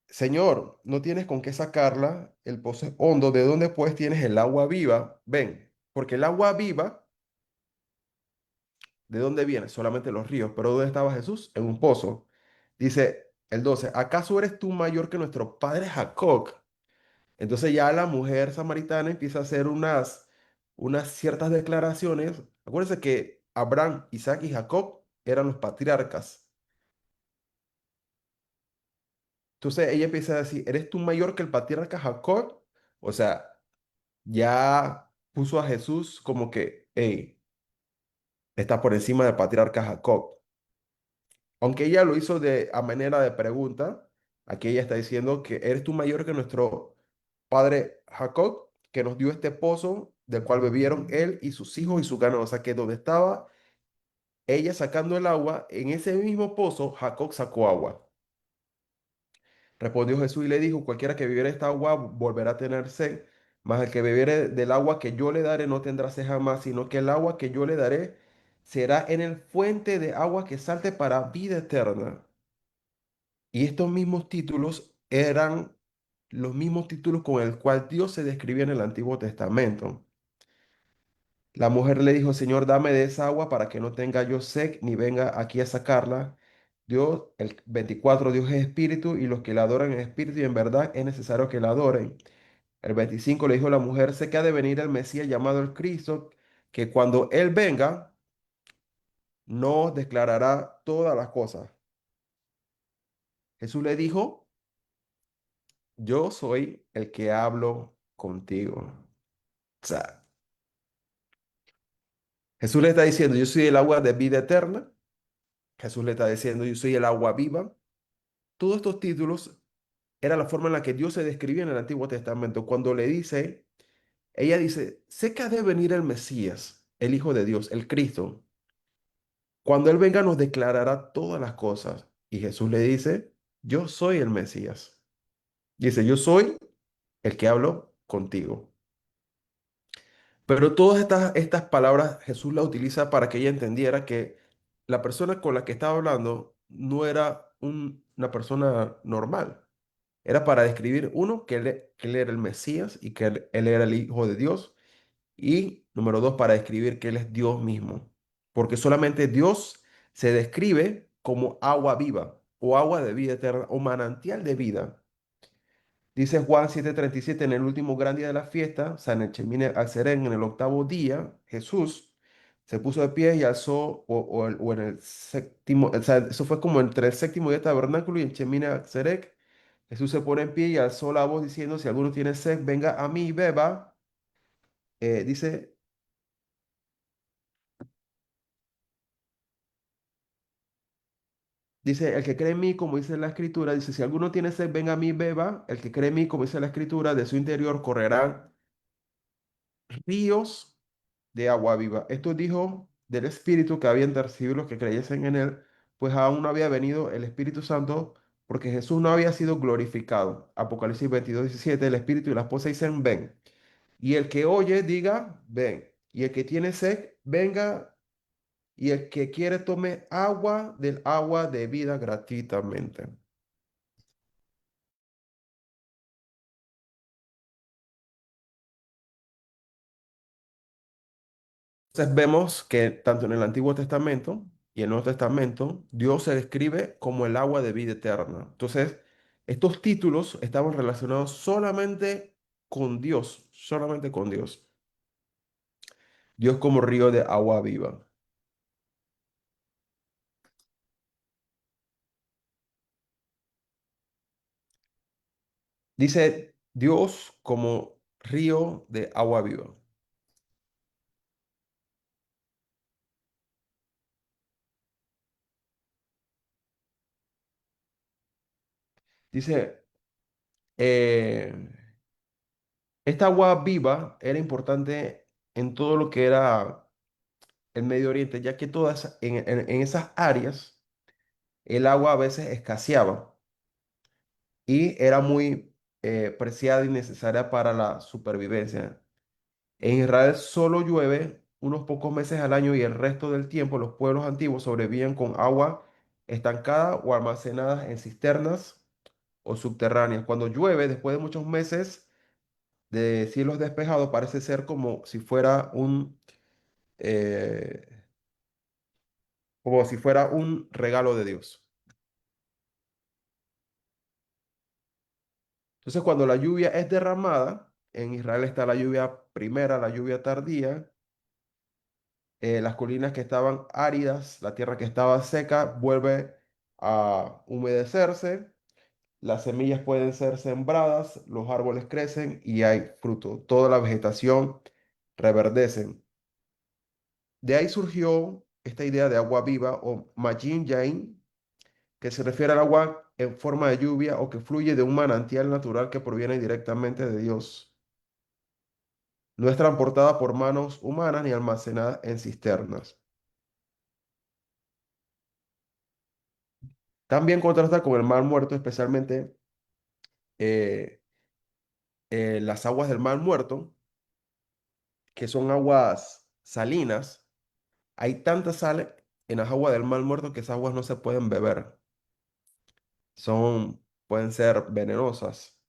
Señor, no tienes con qué sacarla, el pozo es hondo, ¿de dónde pues tienes el agua viva? Ven, porque el agua viva, ¿de dónde viene? Solamente los ríos, pero ¿dónde estaba Jesús? En un pozo. Dice el 12, ¿acaso eres tú mayor que nuestro padre Jacob? Entonces ya la mujer samaritana empieza a hacer unas ciertas declaraciones. Acuérdense que Abraham, Isaac y Jacob eran los patriarcas. Entonces ella empieza a decir, ¿eres tú mayor que el patriarca Jacob? O sea, ya puso a Jesús como que, hey, está por encima del patriarca Jacob. Aunque ella lo hizo a manera de pregunta, aquí ella está diciendo que eres tú mayor que nuestro padre Jacob, que nos dio este pozo del cual bebieron él y sus hijos y su ganado. O sea que donde estaba ella sacando el agua, en ese mismo pozo Jacob sacó agua. Respondió Jesús y le dijo, cualquiera que bebiere esta agua volverá a tener sed, mas el que bebiere del agua que yo le daré no tendrá sed jamás, sino que el agua que yo le daré será en el fuente de agua que salte para vida eterna. Y estos mismos títulos eran los mismos títulos con el cual Dios se describía en el Antiguo Testamento. La mujer le dijo, Señor, dame de esa agua para que no tenga yo sed ni venga aquí a sacarla. Dios, el 24, Dios es espíritu y los que la adoran en espíritu y en verdad es necesario que la adoren. El 25 le dijo la mujer, sé que ha de venir el Mesías llamado el Cristo, que cuando Él venga, nos declarará todas las cosas. Jesús le dijo, yo soy el que hablo contigo. O sea, Jesús le está diciendo, yo soy el agua de vida eterna. Jesús le está diciendo, yo soy el agua viva. Todos estos títulos era la forma en la que Dios se describía en el Antiguo Testamento. Cuando le dice, ella dice, sé que ha de venir el Mesías, el Hijo de Dios, el Cristo. Cuando Él venga nos declarará todas las cosas. Y Jesús le dice, yo soy el Mesías. Dice, yo soy el que hablo contigo. Pero todas estas palabras Jesús las utiliza para que ella entendiera que la persona con la que estaba hablando no era una persona normal. Era para describir, uno, que él era el Mesías y que él era el Hijo de Dios. Y número dos, para describir que Él es Dios mismo. Porque solamente Dios se describe como agua viva o agua de vida eterna o manantial de vida. Dice Juan 7:37, en el último gran día de la fiesta, o sea, en el Shemini Atzeret, en el octavo día, Jesús se puso de pie y alzó, o en el séptimo, o sea, eso fue como entre el séptimo día del tabernáculo y el Shemini Atzeret. Jesús se pone en pie y alzó la voz diciendo, si alguno tiene sed, venga a mí y beba. Dice, el que cree en mí, como dice la escritura, dice, si alguno tiene sed, venga a mí y beba. El que cree en mí, como dice la escritura, de su interior correrán ríos de agua viva. Esto dijo del Espíritu que habían de recibir los que creyesen en él, pues aún no había venido el Espíritu Santo, porque Jesús no había sido glorificado. Apocalipsis 22:17, el Espíritu y la esposa dicen, ven. Y el que oye, diga, ven. Y el que tiene sed, venga. Y el que quiere, tome agua del agua de vida gratuitamente. Entonces vemos que tanto en el Antiguo Testamento y el Nuevo Testamento, Dios se describe como el agua de vida eterna. Entonces, estos títulos estaban relacionados solamente con Dios, solamente con Dios. Dios como río de agua viva. Dice Dios como río de agua viva. Dice, eh, esta agua viva era importante en todo lo que era el Medio Oriente, ya que todas en esas áreas el agua a veces escaseaba y era muy preciada y necesaria para la supervivencia. En Israel solo llueve unos pocos meses al año y el resto del tiempo los pueblos antiguos sobrevivían con agua estancada o almacenada en cisternas o subterráneas. Cuando llueve, después de muchos meses de cielos despejados, parece ser eh, como si fuera un regalo de Dios. Entonces, cuando la lluvia es derramada, en Israel está la lluvia primera, la lluvia tardía, las colinas que estaban áridas, la tierra que estaba seca, vuelve a humedecerse, las semillas pueden ser sembradas, los árboles crecen y hay fruto. Toda la vegetación reverdece. De ahí surgió esta idea de agua viva o Majin Jain, que se refiere al agua en forma de lluvia o que fluye de un manantial natural que proviene directamente de Dios. No es transportada por manos humanas ni almacenada en cisternas. También contrasta con el mar muerto, especialmente eh, las aguas del mar muerto, que son aguas salinas. Hay tanta sal en las aguas del mar muerto que esas aguas no se pueden beber. Pueden ser venenosas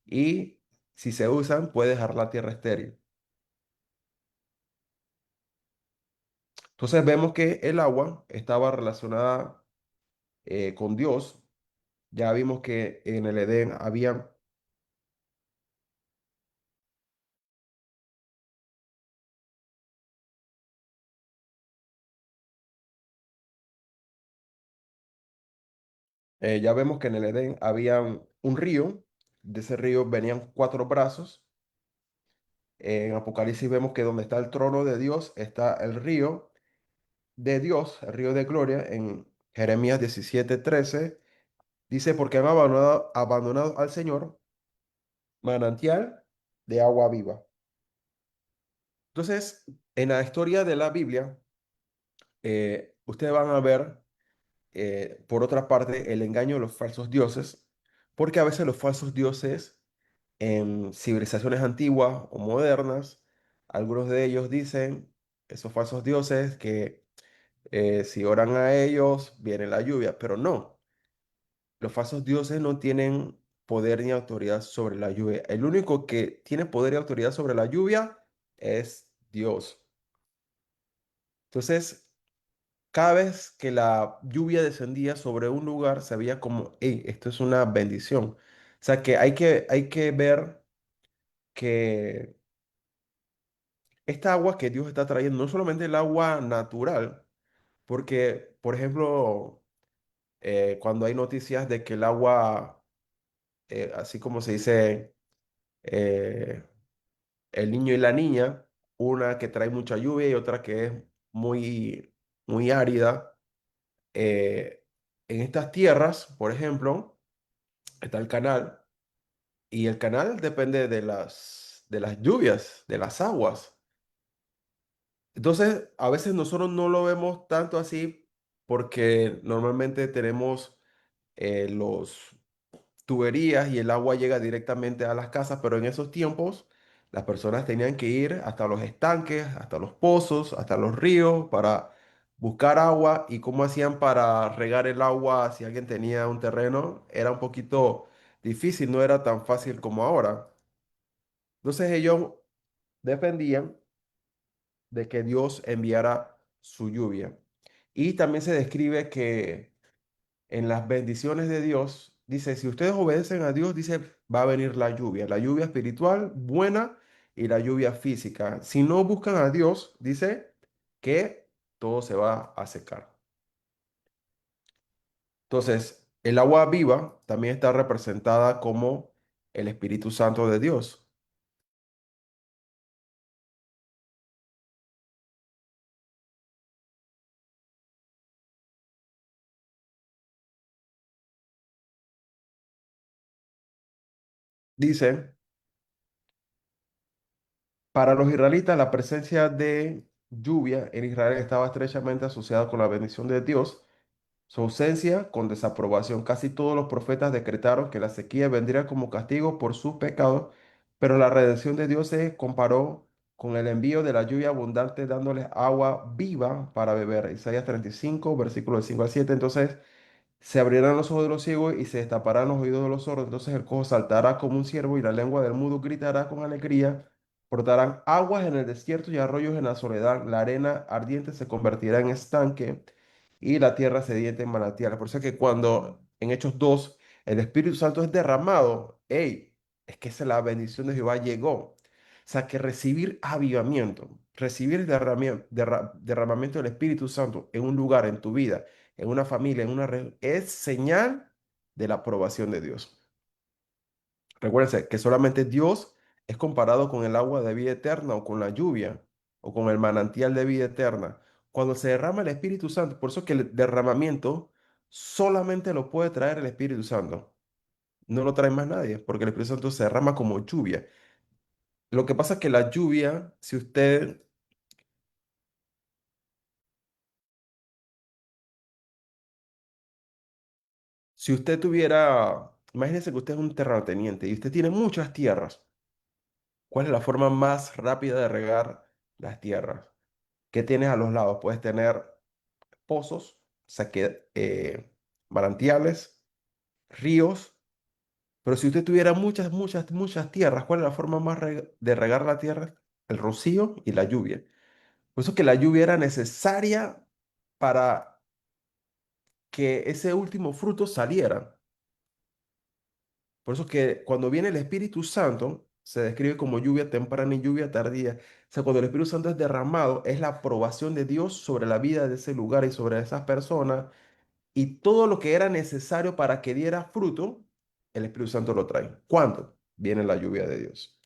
y si se usan puede dejar la tierra estéril. Entonces vemos que el agua estaba relacionada con Dios. Ya vimos que en el Edén había, ya vemos que en el Edén había un río. De ese río venían cuatro brazos. En Apocalipsis vemos que donde está el trono de Dios está el río de Dios, el río de gloria. En Jeremías 17:13 dice, porque han abandonado al Señor, manantial de agua viva. Entonces, en la historia de la Biblia, ustedes van a ver, por otra parte, el engaño de los falsos dioses, porque a veces los falsos dioses en civilizaciones antiguas o modernas, algunos de ellos dicen, esos falsos dioses, que si oran a ellos, viene la lluvia, pero no, los falsos dioses no tienen poder ni autoridad sobre la lluvia. El único que tiene poder y autoridad sobre la lluvia es Dios. Entonces, cada vez que la lluvia descendía sobre un lugar, se veía como, hey, esto es una bendición. O sea que hay que ver que esta agua que Dios está trayendo, no solamente el agua natural, porque, por ejemplo, cuando hay noticias de que el agua, así como se dice, eh, el niño y la niña, una que trae mucha lluvia y otra que es muy, muy árida, eh, en estas tierras, por ejemplo, está el canal y el canal depende de las lluvias, de las aguas. Entonces, a veces nosotros no lo vemos tanto así porque normalmente tenemos los tuberías y el agua llega directamente a las casas, pero en esos tiempos las personas tenían que ir hasta los estanques, hasta los pozos, hasta los ríos para buscar agua y cómo hacían para regar el agua si alguien tenía un terreno, era un poquito difícil, no era tan fácil como ahora. Entonces ellos dependían de que Dios enviara su lluvia. Y también se describe que en las bendiciones de Dios, dice, si ustedes obedecen a Dios, dice, va a venir la lluvia espiritual buena y la lluvia física. Si no buscan a Dios, dice que todo se va a secar. Entonces, el agua viva también está representada como el Espíritu Santo de Dios. Dice, para los israelitas, la presencia de lluvia en Israel estaba estrechamente asociada con la bendición de Dios. Su ausencia con desaprobación. Casi todos los profetas decretaron que la sequía vendría como castigo por sus pecados, pero la redención de Dios se comparó con el envío de la lluvia abundante dándoles agua viva para beber. Isaías 35, versículos 5 al 7. Entonces, se abrirán los ojos de los ciegos y se destaparán los oídos de los sordos. Entonces el cojo saltará como un ciervo y la lengua del mudo gritará con alegría. Brotarán aguas en el desierto y arroyos en la soledad. La arena ardiente se convertirá en estanque y la tierra sedienta en manantial. Por eso es que cuando en Hechos 2 el Espíritu Santo es derramado, hey, es que esa es la bendición de Jehová llegó. O sea que recibir avivamiento, recibir el derramamiento del Espíritu Santo en un lugar en tu vida, en una familia, en una red, es señal de la aprobación de Dios. Recuérdense que solamente Dios es comparado con el agua de vida eterna o con la lluvia o con el manantial de vida eterna. Cuando se derrama el Espíritu Santo, por eso que el derramamiento solamente lo puede traer el Espíritu Santo. No lo trae más nadie, porque el Espíritu Santo se derrama como lluvia. Lo que pasa es que la lluvia, si usted tuviera, imagínese que usted es un terrateniente y usted tiene muchas tierras. ¿Cuál es la forma más rápida de regar las tierras? ¿Qué tienes a los lados? Puedes tener pozos, manantiales, ríos, pero si usted tuviera muchas, muchas, muchas tierras, ¿cuál es la forma más de regar la tierra? El rocío y la lluvia. Por eso que la lluvia era necesaria para que ese último fruto saliera. Por eso que cuando viene el Espíritu Santo, se describe como lluvia temprana y lluvia tardía. O sea, cuando el Espíritu Santo es derramado, es la aprobación de Dios sobre la vida de ese lugar y sobre esas personas. Y todo lo que era necesario para que diera fruto, el Espíritu Santo lo trae. ¿Cuándo? Viene la lluvia de Dios.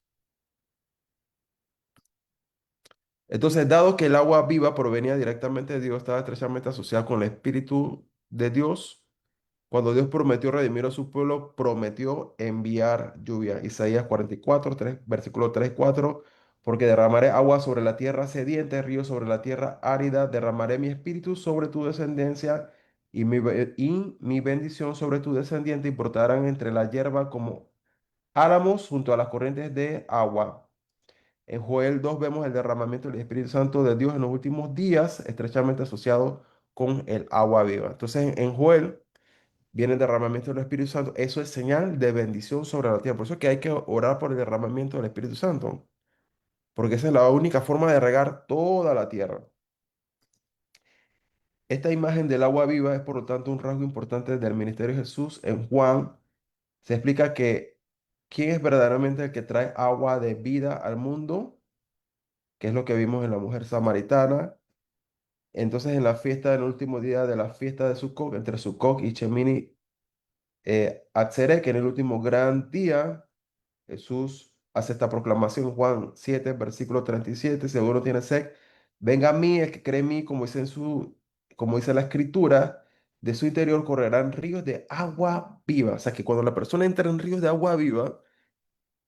Entonces, dado que el agua viva provenía directamente de Dios, estaba estrechamente asociada con el Espíritu de Dios. Cuando Dios prometió redimir a su pueblo, prometió enviar lluvia. Isaías 44, 3, versículo 3, 4. Porque derramaré agua sobre la tierra sediente, río sobre la tierra árida, derramaré mi espíritu sobre tu descendencia y mi bendición sobre tu descendiente, y brotarán entre la hierba como álamos junto a las corrientes de agua. En Joel 2 vemos el derramamiento del Espíritu Santo de Dios en los últimos días, estrechamente asociado con el agua viva. Entonces, en Joel viene el derramamiento del Espíritu Santo. Eso es señal de bendición sobre la tierra. Por eso es que hay que orar por el derramamiento del Espíritu Santo, porque esa es la única forma de regar toda la tierra. Esta imagen del agua viva es, por lo tanto, un rasgo importante del ministerio de Jesús. En Juan se explica que quién es verdaderamente el que trae agua de vida al mundo, que es lo que vimos en la mujer samaritana. Entonces, en la fiesta del último día de la fiesta de Sukkot, entre Sukkot y Shemini Atzeret, que en el último gran día, Jesús hace esta proclamación, Juan 7, versículo 37, si alguno tiene sed, venga a mí, el que cree en mí, como dice la escritura, de su interior correrán ríos de agua viva. O sea que cuando la persona entra en ríos de agua viva,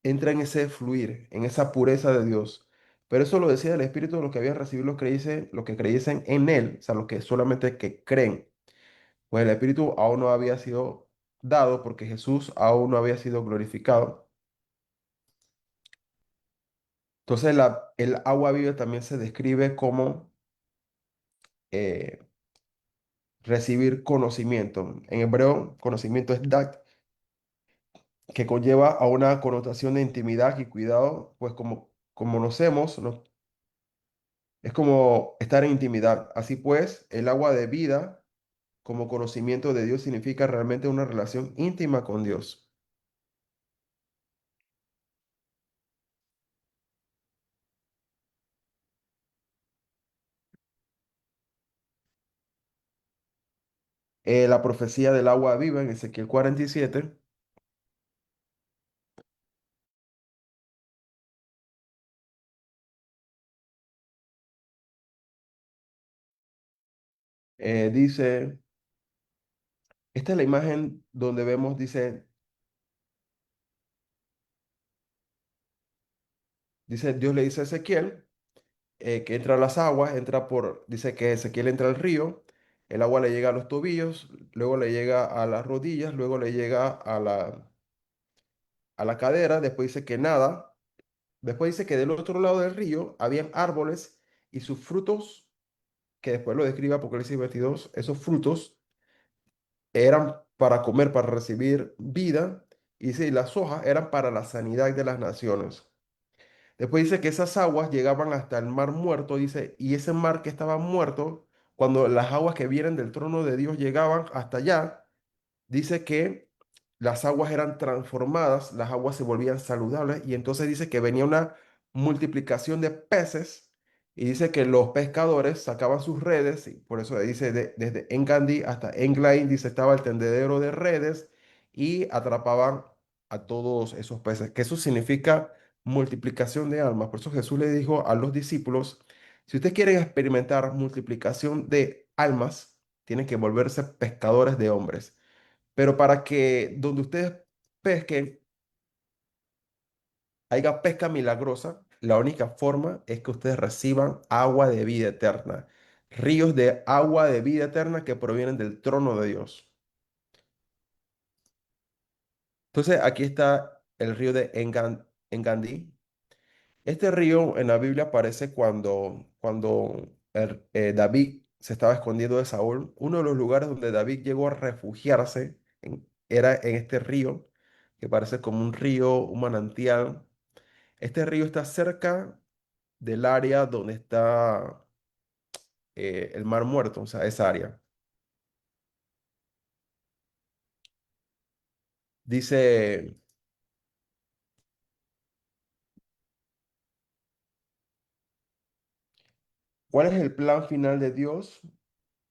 entra en ese fluir, en esa pureza de Dios. Pero eso lo decía el Espíritu de los que habían recibido los que creyesen en Él, o sea, los que solamente que creen. Pues el Espíritu aún no había sido dado porque Jesús aún no había sido glorificado. Entonces el agua viva también se describe como eh, recibir conocimiento. En hebreo, conocimiento es dak, que conlleva a una connotación de intimidad y cuidado, pues como conocemos, ¿no? Es como estar en intimidad. Así pues, el agua de vida como conocimiento de Dios significa realmente una relación íntima con Dios. La profecía del agua viva en Ezequiel 47 dice, esta es la imagen donde vemos, Dios le dice a Ezequiel que entra a las aguas, dice que Ezequiel entra al río, el agua le llega a los tobillos, luego le llega a las rodillas, luego le llega a la cadera, después dice que nada, después dice que del otro lado del río habían árboles y sus frutos, que después lo describe Apocalipsis 22, esos frutos eran para comer, para recibir vida, y dice, y las hojas eran para la sanidad de las naciones. Después dice que esas aguas llegaban hasta el mar muerto, dice, y ese mar que estaba muerto, cuando las aguas que vienen del trono de Dios llegaban hasta allá, dice que las aguas eran transformadas, las aguas se volvían saludables, y entonces dice que venía una multiplicación de peces, y dice que los pescadores sacaban sus redes, y por eso dice desde Engandi hasta Englain, dice estaba el tendedero de redes, y atrapaban a todos esos peces, que eso significa multiplicación de almas. Por eso Jesús le dijo a los discípulos, si ustedes quieren experimentar multiplicación de almas, tienen que volverse pescadores de hombres. Pero para que donde ustedes pesquen haya pesca milagrosa, la única forma es que ustedes reciban agua de vida eterna, ríos de agua de vida eterna que provienen del trono de Dios. Entonces aquí está el río de Engandí. Este río en la Biblia aparece cuando David se estaba escondiendo de Saúl. Uno de los lugares donde David llegó a refugiarse era en este río, que parece como un río, un manantial. Este río está cerca del área donde está el Mar Muerto, o sea, esa área. Dice, ¿cuál es el plan final de Dios?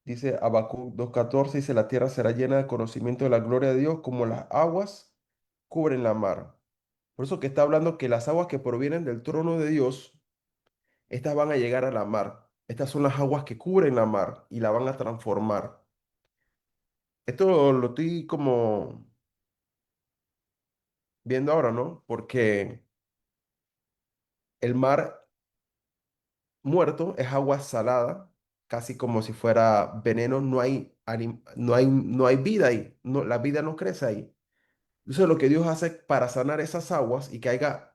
Dice Habacuc 2:14, dice, la tierra será llena de conocimiento de la gloria de Dios como las aguas cubren la mar. Por eso que está hablando que las aguas que provienen del trono de Dios, estas van a llegar a la mar. Estas son las aguas que cubren la mar y la van a transformar. Esto lo estoy como viendo ahora, ¿no? Porque el mar muerto es agua salada, casi como si fuera veneno, no hay vida ahí, no, la vida no crece ahí. Entonces lo que Dios hace para sanar esas aguas y que haya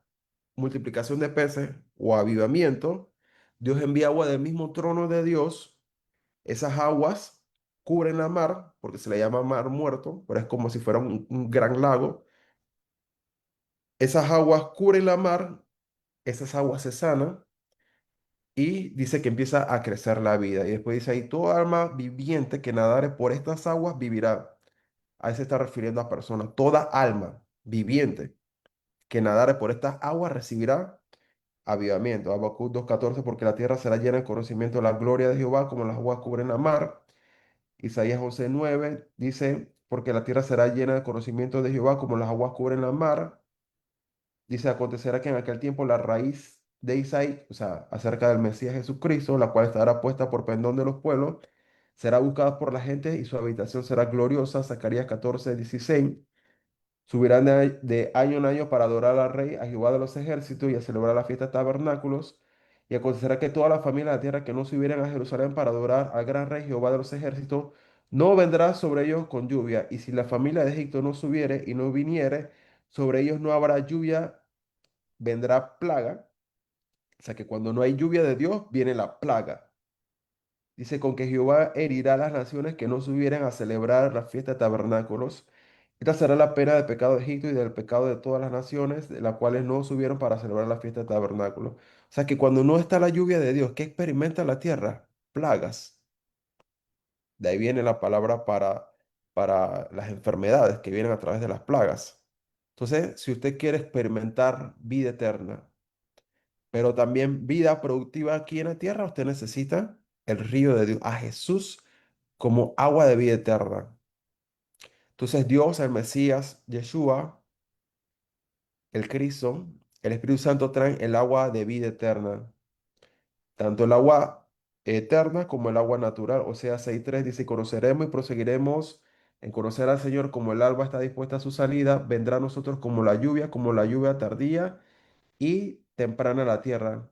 multiplicación de peces o avivamiento, Dios envía agua del mismo trono de Dios, esas aguas cubren la mar, porque se le llama mar muerto, pero es como si fuera un gran lago. Esas aguas cubren la mar, esas aguas se sanan y dice que empieza a crecer la vida. Y después dice ahí, toda alma viviente que nadare por estas aguas vivirá. Ahí se está refiriendo a personas. Toda alma viviente que nadare por estas aguas recibirá avivamiento. Habacuc 2:14, porque la tierra será llena de conocimiento de la gloria de Jehová, como las aguas cubren la mar. Isaías 11:9 dice, porque la tierra será llena de conocimiento de Jehová, como las aguas cubren la mar. Dice, acontecerá que en aquel tiempo la raíz de Isaí, o sea, acerca del Mesías Jesucristo, la cual estará puesta por pendón de los pueblos, será buscada por la gente y su habitación será gloriosa. Zacarías 14:16. Subirán de año en año para adorar al Rey, a Jehová de los ejércitos y a celebrar la fiesta de tabernáculos. Y acontecerá que toda la familia de la tierra que no subieren a Jerusalén para adorar al gran Rey, Jehová de los ejércitos, no vendrá sobre ellos con lluvia. Y si la familia de Egipto no subiere y no viniere, sobre ellos no habrá lluvia, vendrá plaga. O sea que cuando no hay lluvia de Dios, viene la plaga. Dice, con que Jehová herirá a las naciones que no subieren a celebrar la fiesta de tabernáculos. Esta será la pena del pecado de Egipto y del pecado de todas las naciones, de las cuales no subieron para celebrar la fiesta de tabernáculos. O sea que cuando no está la lluvia de Dios, ¿qué experimenta la tierra? Plagas. De ahí viene la palabra para las enfermedades que vienen a través de las plagas. Entonces, si usted quiere experimentar vida eterna, pero también vida productiva aquí en la tierra, usted necesita el río de Dios, a Jesús como agua de vida eterna. Entonces, Dios, el Mesías, Yeshua, el Cristo, el Espíritu Santo traen el agua de vida eterna. Tanto el agua eterna como el agua natural. O sea, 6:3 dice, conoceremos y proseguiremos en conocer al Señor como el alba está dispuesta a su salida, vendrá a nosotros como la lluvia tardía y temprana la tierra.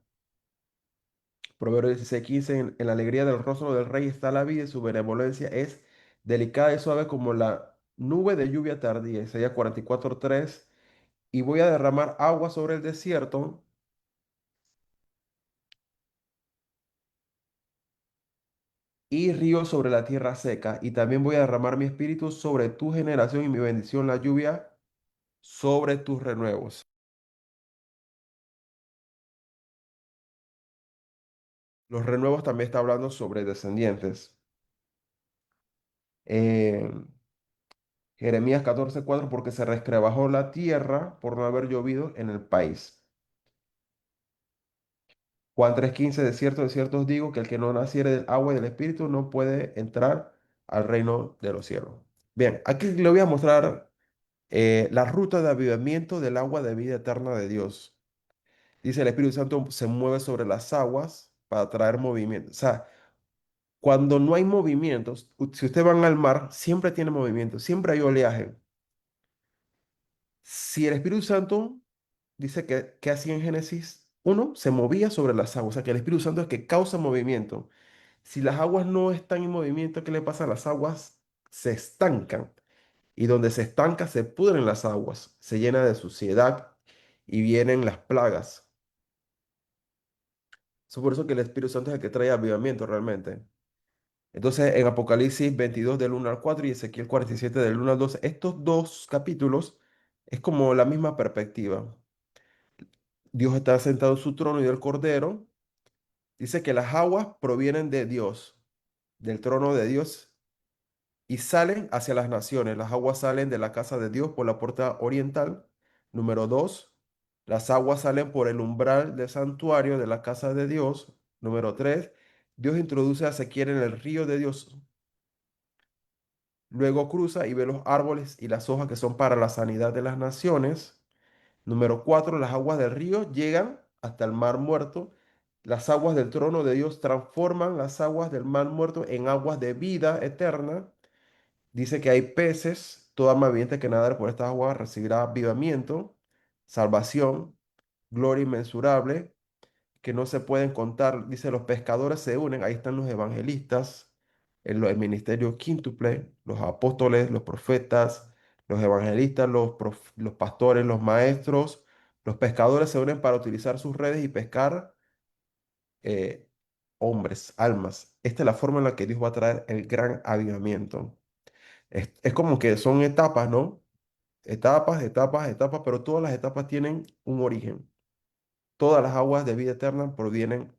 Proverbios 16:15, en la alegría del rostro del rey está la vida y su benevolencia es delicada y suave como la nube de lluvia tardía. Isaías 44:3, y voy a derramar agua sobre el desierto y río sobre la tierra seca, y también voy a derramar mi espíritu sobre tu generación y mi bendición, la lluvia, sobre tus renuevos. Los renuevos también está hablando sobre descendientes. Eh, Jeremías 14:4, porque se resquebrajó la tierra por no haber llovido en el país. Juan 3:15, de cierto os digo que el que no naciere del agua y del espíritu no puede entrar al reino de los cielos. Bien, aquí le voy a mostrar la ruta de avivamiento del agua de vida eterna de Dios. Dice, el Espíritu Santo se mueve sobre las aguas para traer movimiento. O sea, cuando no hay movimientos, si ustedes van al mar, siempre tiene movimiento, siempre hay oleaje. Si el Espíritu Santo dice que hacía en Génesis 1, se movía sobre las aguas. O sea, que el Espíritu Santo es que causa movimiento. Si las aguas no están en movimiento, ¿qué le pasa? Las aguas se estancan. Y donde se estanca, se pudren las aguas, se llena de suciedad y vienen las plagas. Es por eso que el Espíritu Santo es el que trae avivamiento realmente. Entonces, en Apocalipsis 22 del 1 al 4 y Ezequiel 47 del 1 al 12, estos dos capítulos es como la misma perspectiva. Dios está sentado en su trono y del Cordero. Dice que las aguas provienen de Dios, del trono de Dios, y salen hacia las naciones. Las aguas salen de la casa de Dios por la puerta oriental. Número 2, las aguas salen por el umbral del santuario de la casa de Dios. Número 3, Dios introduce a Ezequiel en el río de Dios. Luego cruza y ve los árboles y las hojas que son para la sanidad de las naciones. Número 4, las aguas del río llegan hasta el mar muerto. Las aguas del trono de Dios transforman las aguas del mar muerto en aguas de vida eterna. Dice que hay peces, toda alma viviente que nadar por estas aguas recibirá avivamiento, salvación, gloria inmensurable, que no se pueden contar. Dice, los pescadores se unen, ahí están los evangelistas, el ministerio quíntuple, los apóstoles, los profetas, los evangelistas, los pastores, los maestros. Los pescadores se unen para utilizar sus redes y pescar eh, hombres, almas. Esta es la forma en la que Dios va a traer el gran avivamiento. Es como que son etapas, ¿no? Etapas, etapas, etapas, pero todas las etapas tienen un origen. Todas las aguas de vida eterna provienen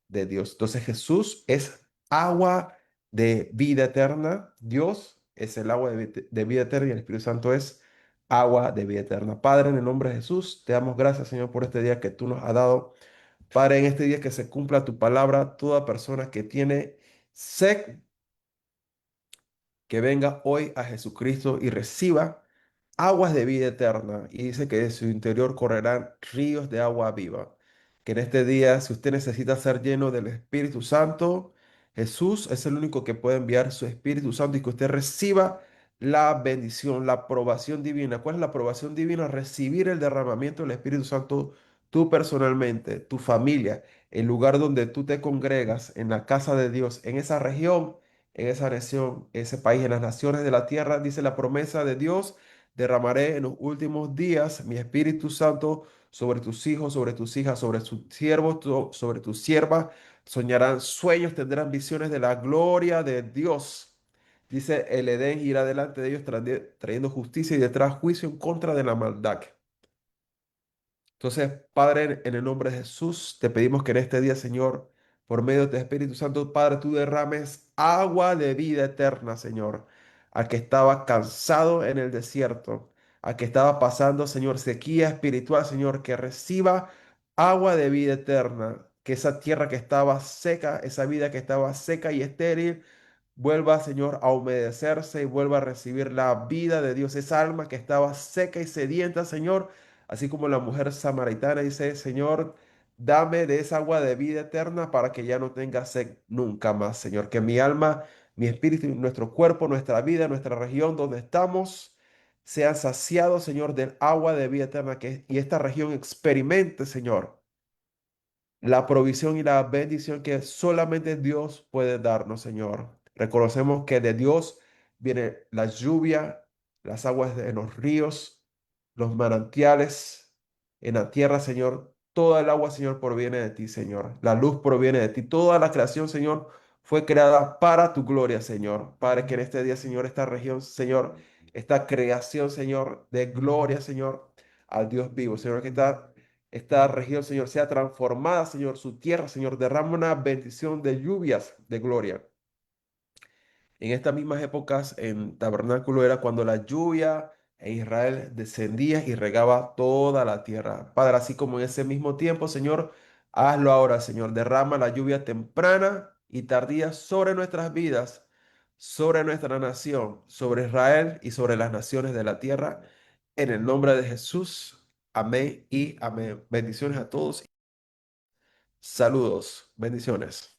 de Dios. Entonces Jesús es agua de vida eterna. Dios es el agua de vida eterna y el Espíritu Santo es agua de vida eterna. Padre, en el nombre de Jesús, te damos gracias, Señor, por este día que tú nos has dado. Padre, en este día que se cumpla tu palabra, toda persona que tiene sed, que venga hoy a Jesucristo y reciba aguas de vida eterna. Y dice que de su interior correrán ríos de agua viva. Que en este día, si usted necesita ser lleno del Espíritu Santo, Jesús es el único que puede enviar su Espíritu Santo y que usted reciba la bendición, la aprobación divina. ¿Cuál es la aprobación divina? Recibir el derramamiento del Espíritu Santo tú personalmente, tu familia, el lugar donde tú te congregas, en la casa de Dios, en esa región, en esa nación, ese país, en las naciones de la tierra, dice la promesa de Dios: derramaré en los últimos días mi Espíritu Santo sobre tus hijos, sobre tus hijas, sobre tus siervos, sobre tus siervas. Soñarán sueños, tendrán visiones de la gloria de Dios. Dice, el Edén irá delante de ellos trayendo justicia y detrás juicio en contra de la maldad. Entonces, Padre, en el nombre de Jesús, te pedimos que en este día, Señor, por medio de tu Espíritu Santo, Padre, tú derrames agua de vida eterna, Señor, al que estaba cansado en el desierto, al que estaba pasando, Señor, sequía espiritual, Señor, que reciba agua de vida eterna, que esa tierra que estaba seca, esa vida que estaba seca y estéril, vuelva, Señor, a humedecerse y vuelva a recibir la vida de Dios, esa alma que estaba seca y sedienta, Señor. Así como la mujer samaritana dice, Señor, dame de esa agua de vida eterna para que ya no tenga sed nunca más, Señor. Que mi alma, mi espíritu, nuestro cuerpo, nuestra vida, nuestra región donde estamos, sean saciados, Señor, del agua de vida eterna y esta región experimente, Señor, la provisión y la bendición que solamente Dios puede darnos, Señor. Reconocemos que de Dios viene la lluvia, las aguas en los ríos, los manantiales en la tierra, Señor. Toda el agua, Señor, proviene de ti, Señor. La luz proviene de ti. Toda la creación, Señor, fue creada para tu gloria, Señor. Padre, que en este día, Señor, esta región, Señor, esta creación, Señor, de gloria, Señor, al Dios vivo, Señor, que esta región, Señor, sea transformada, Señor, su tierra, Señor, derrama una bendición de lluvias de gloria. En estas mismas épocas, en tabernáculo era cuando la lluvia en Israel descendía y regaba toda la tierra. Padre, así como en ese mismo tiempo, Señor, hazlo ahora, Señor. Derrama la lluvia temprana y tardía sobre nuestras vidas, sobre nuestra nación, sobre Israel y sobre las naciones de la tierra. En el nombre de Jesús. Amén y amén. Bendiciones a todos. Saludos. Bendiciones.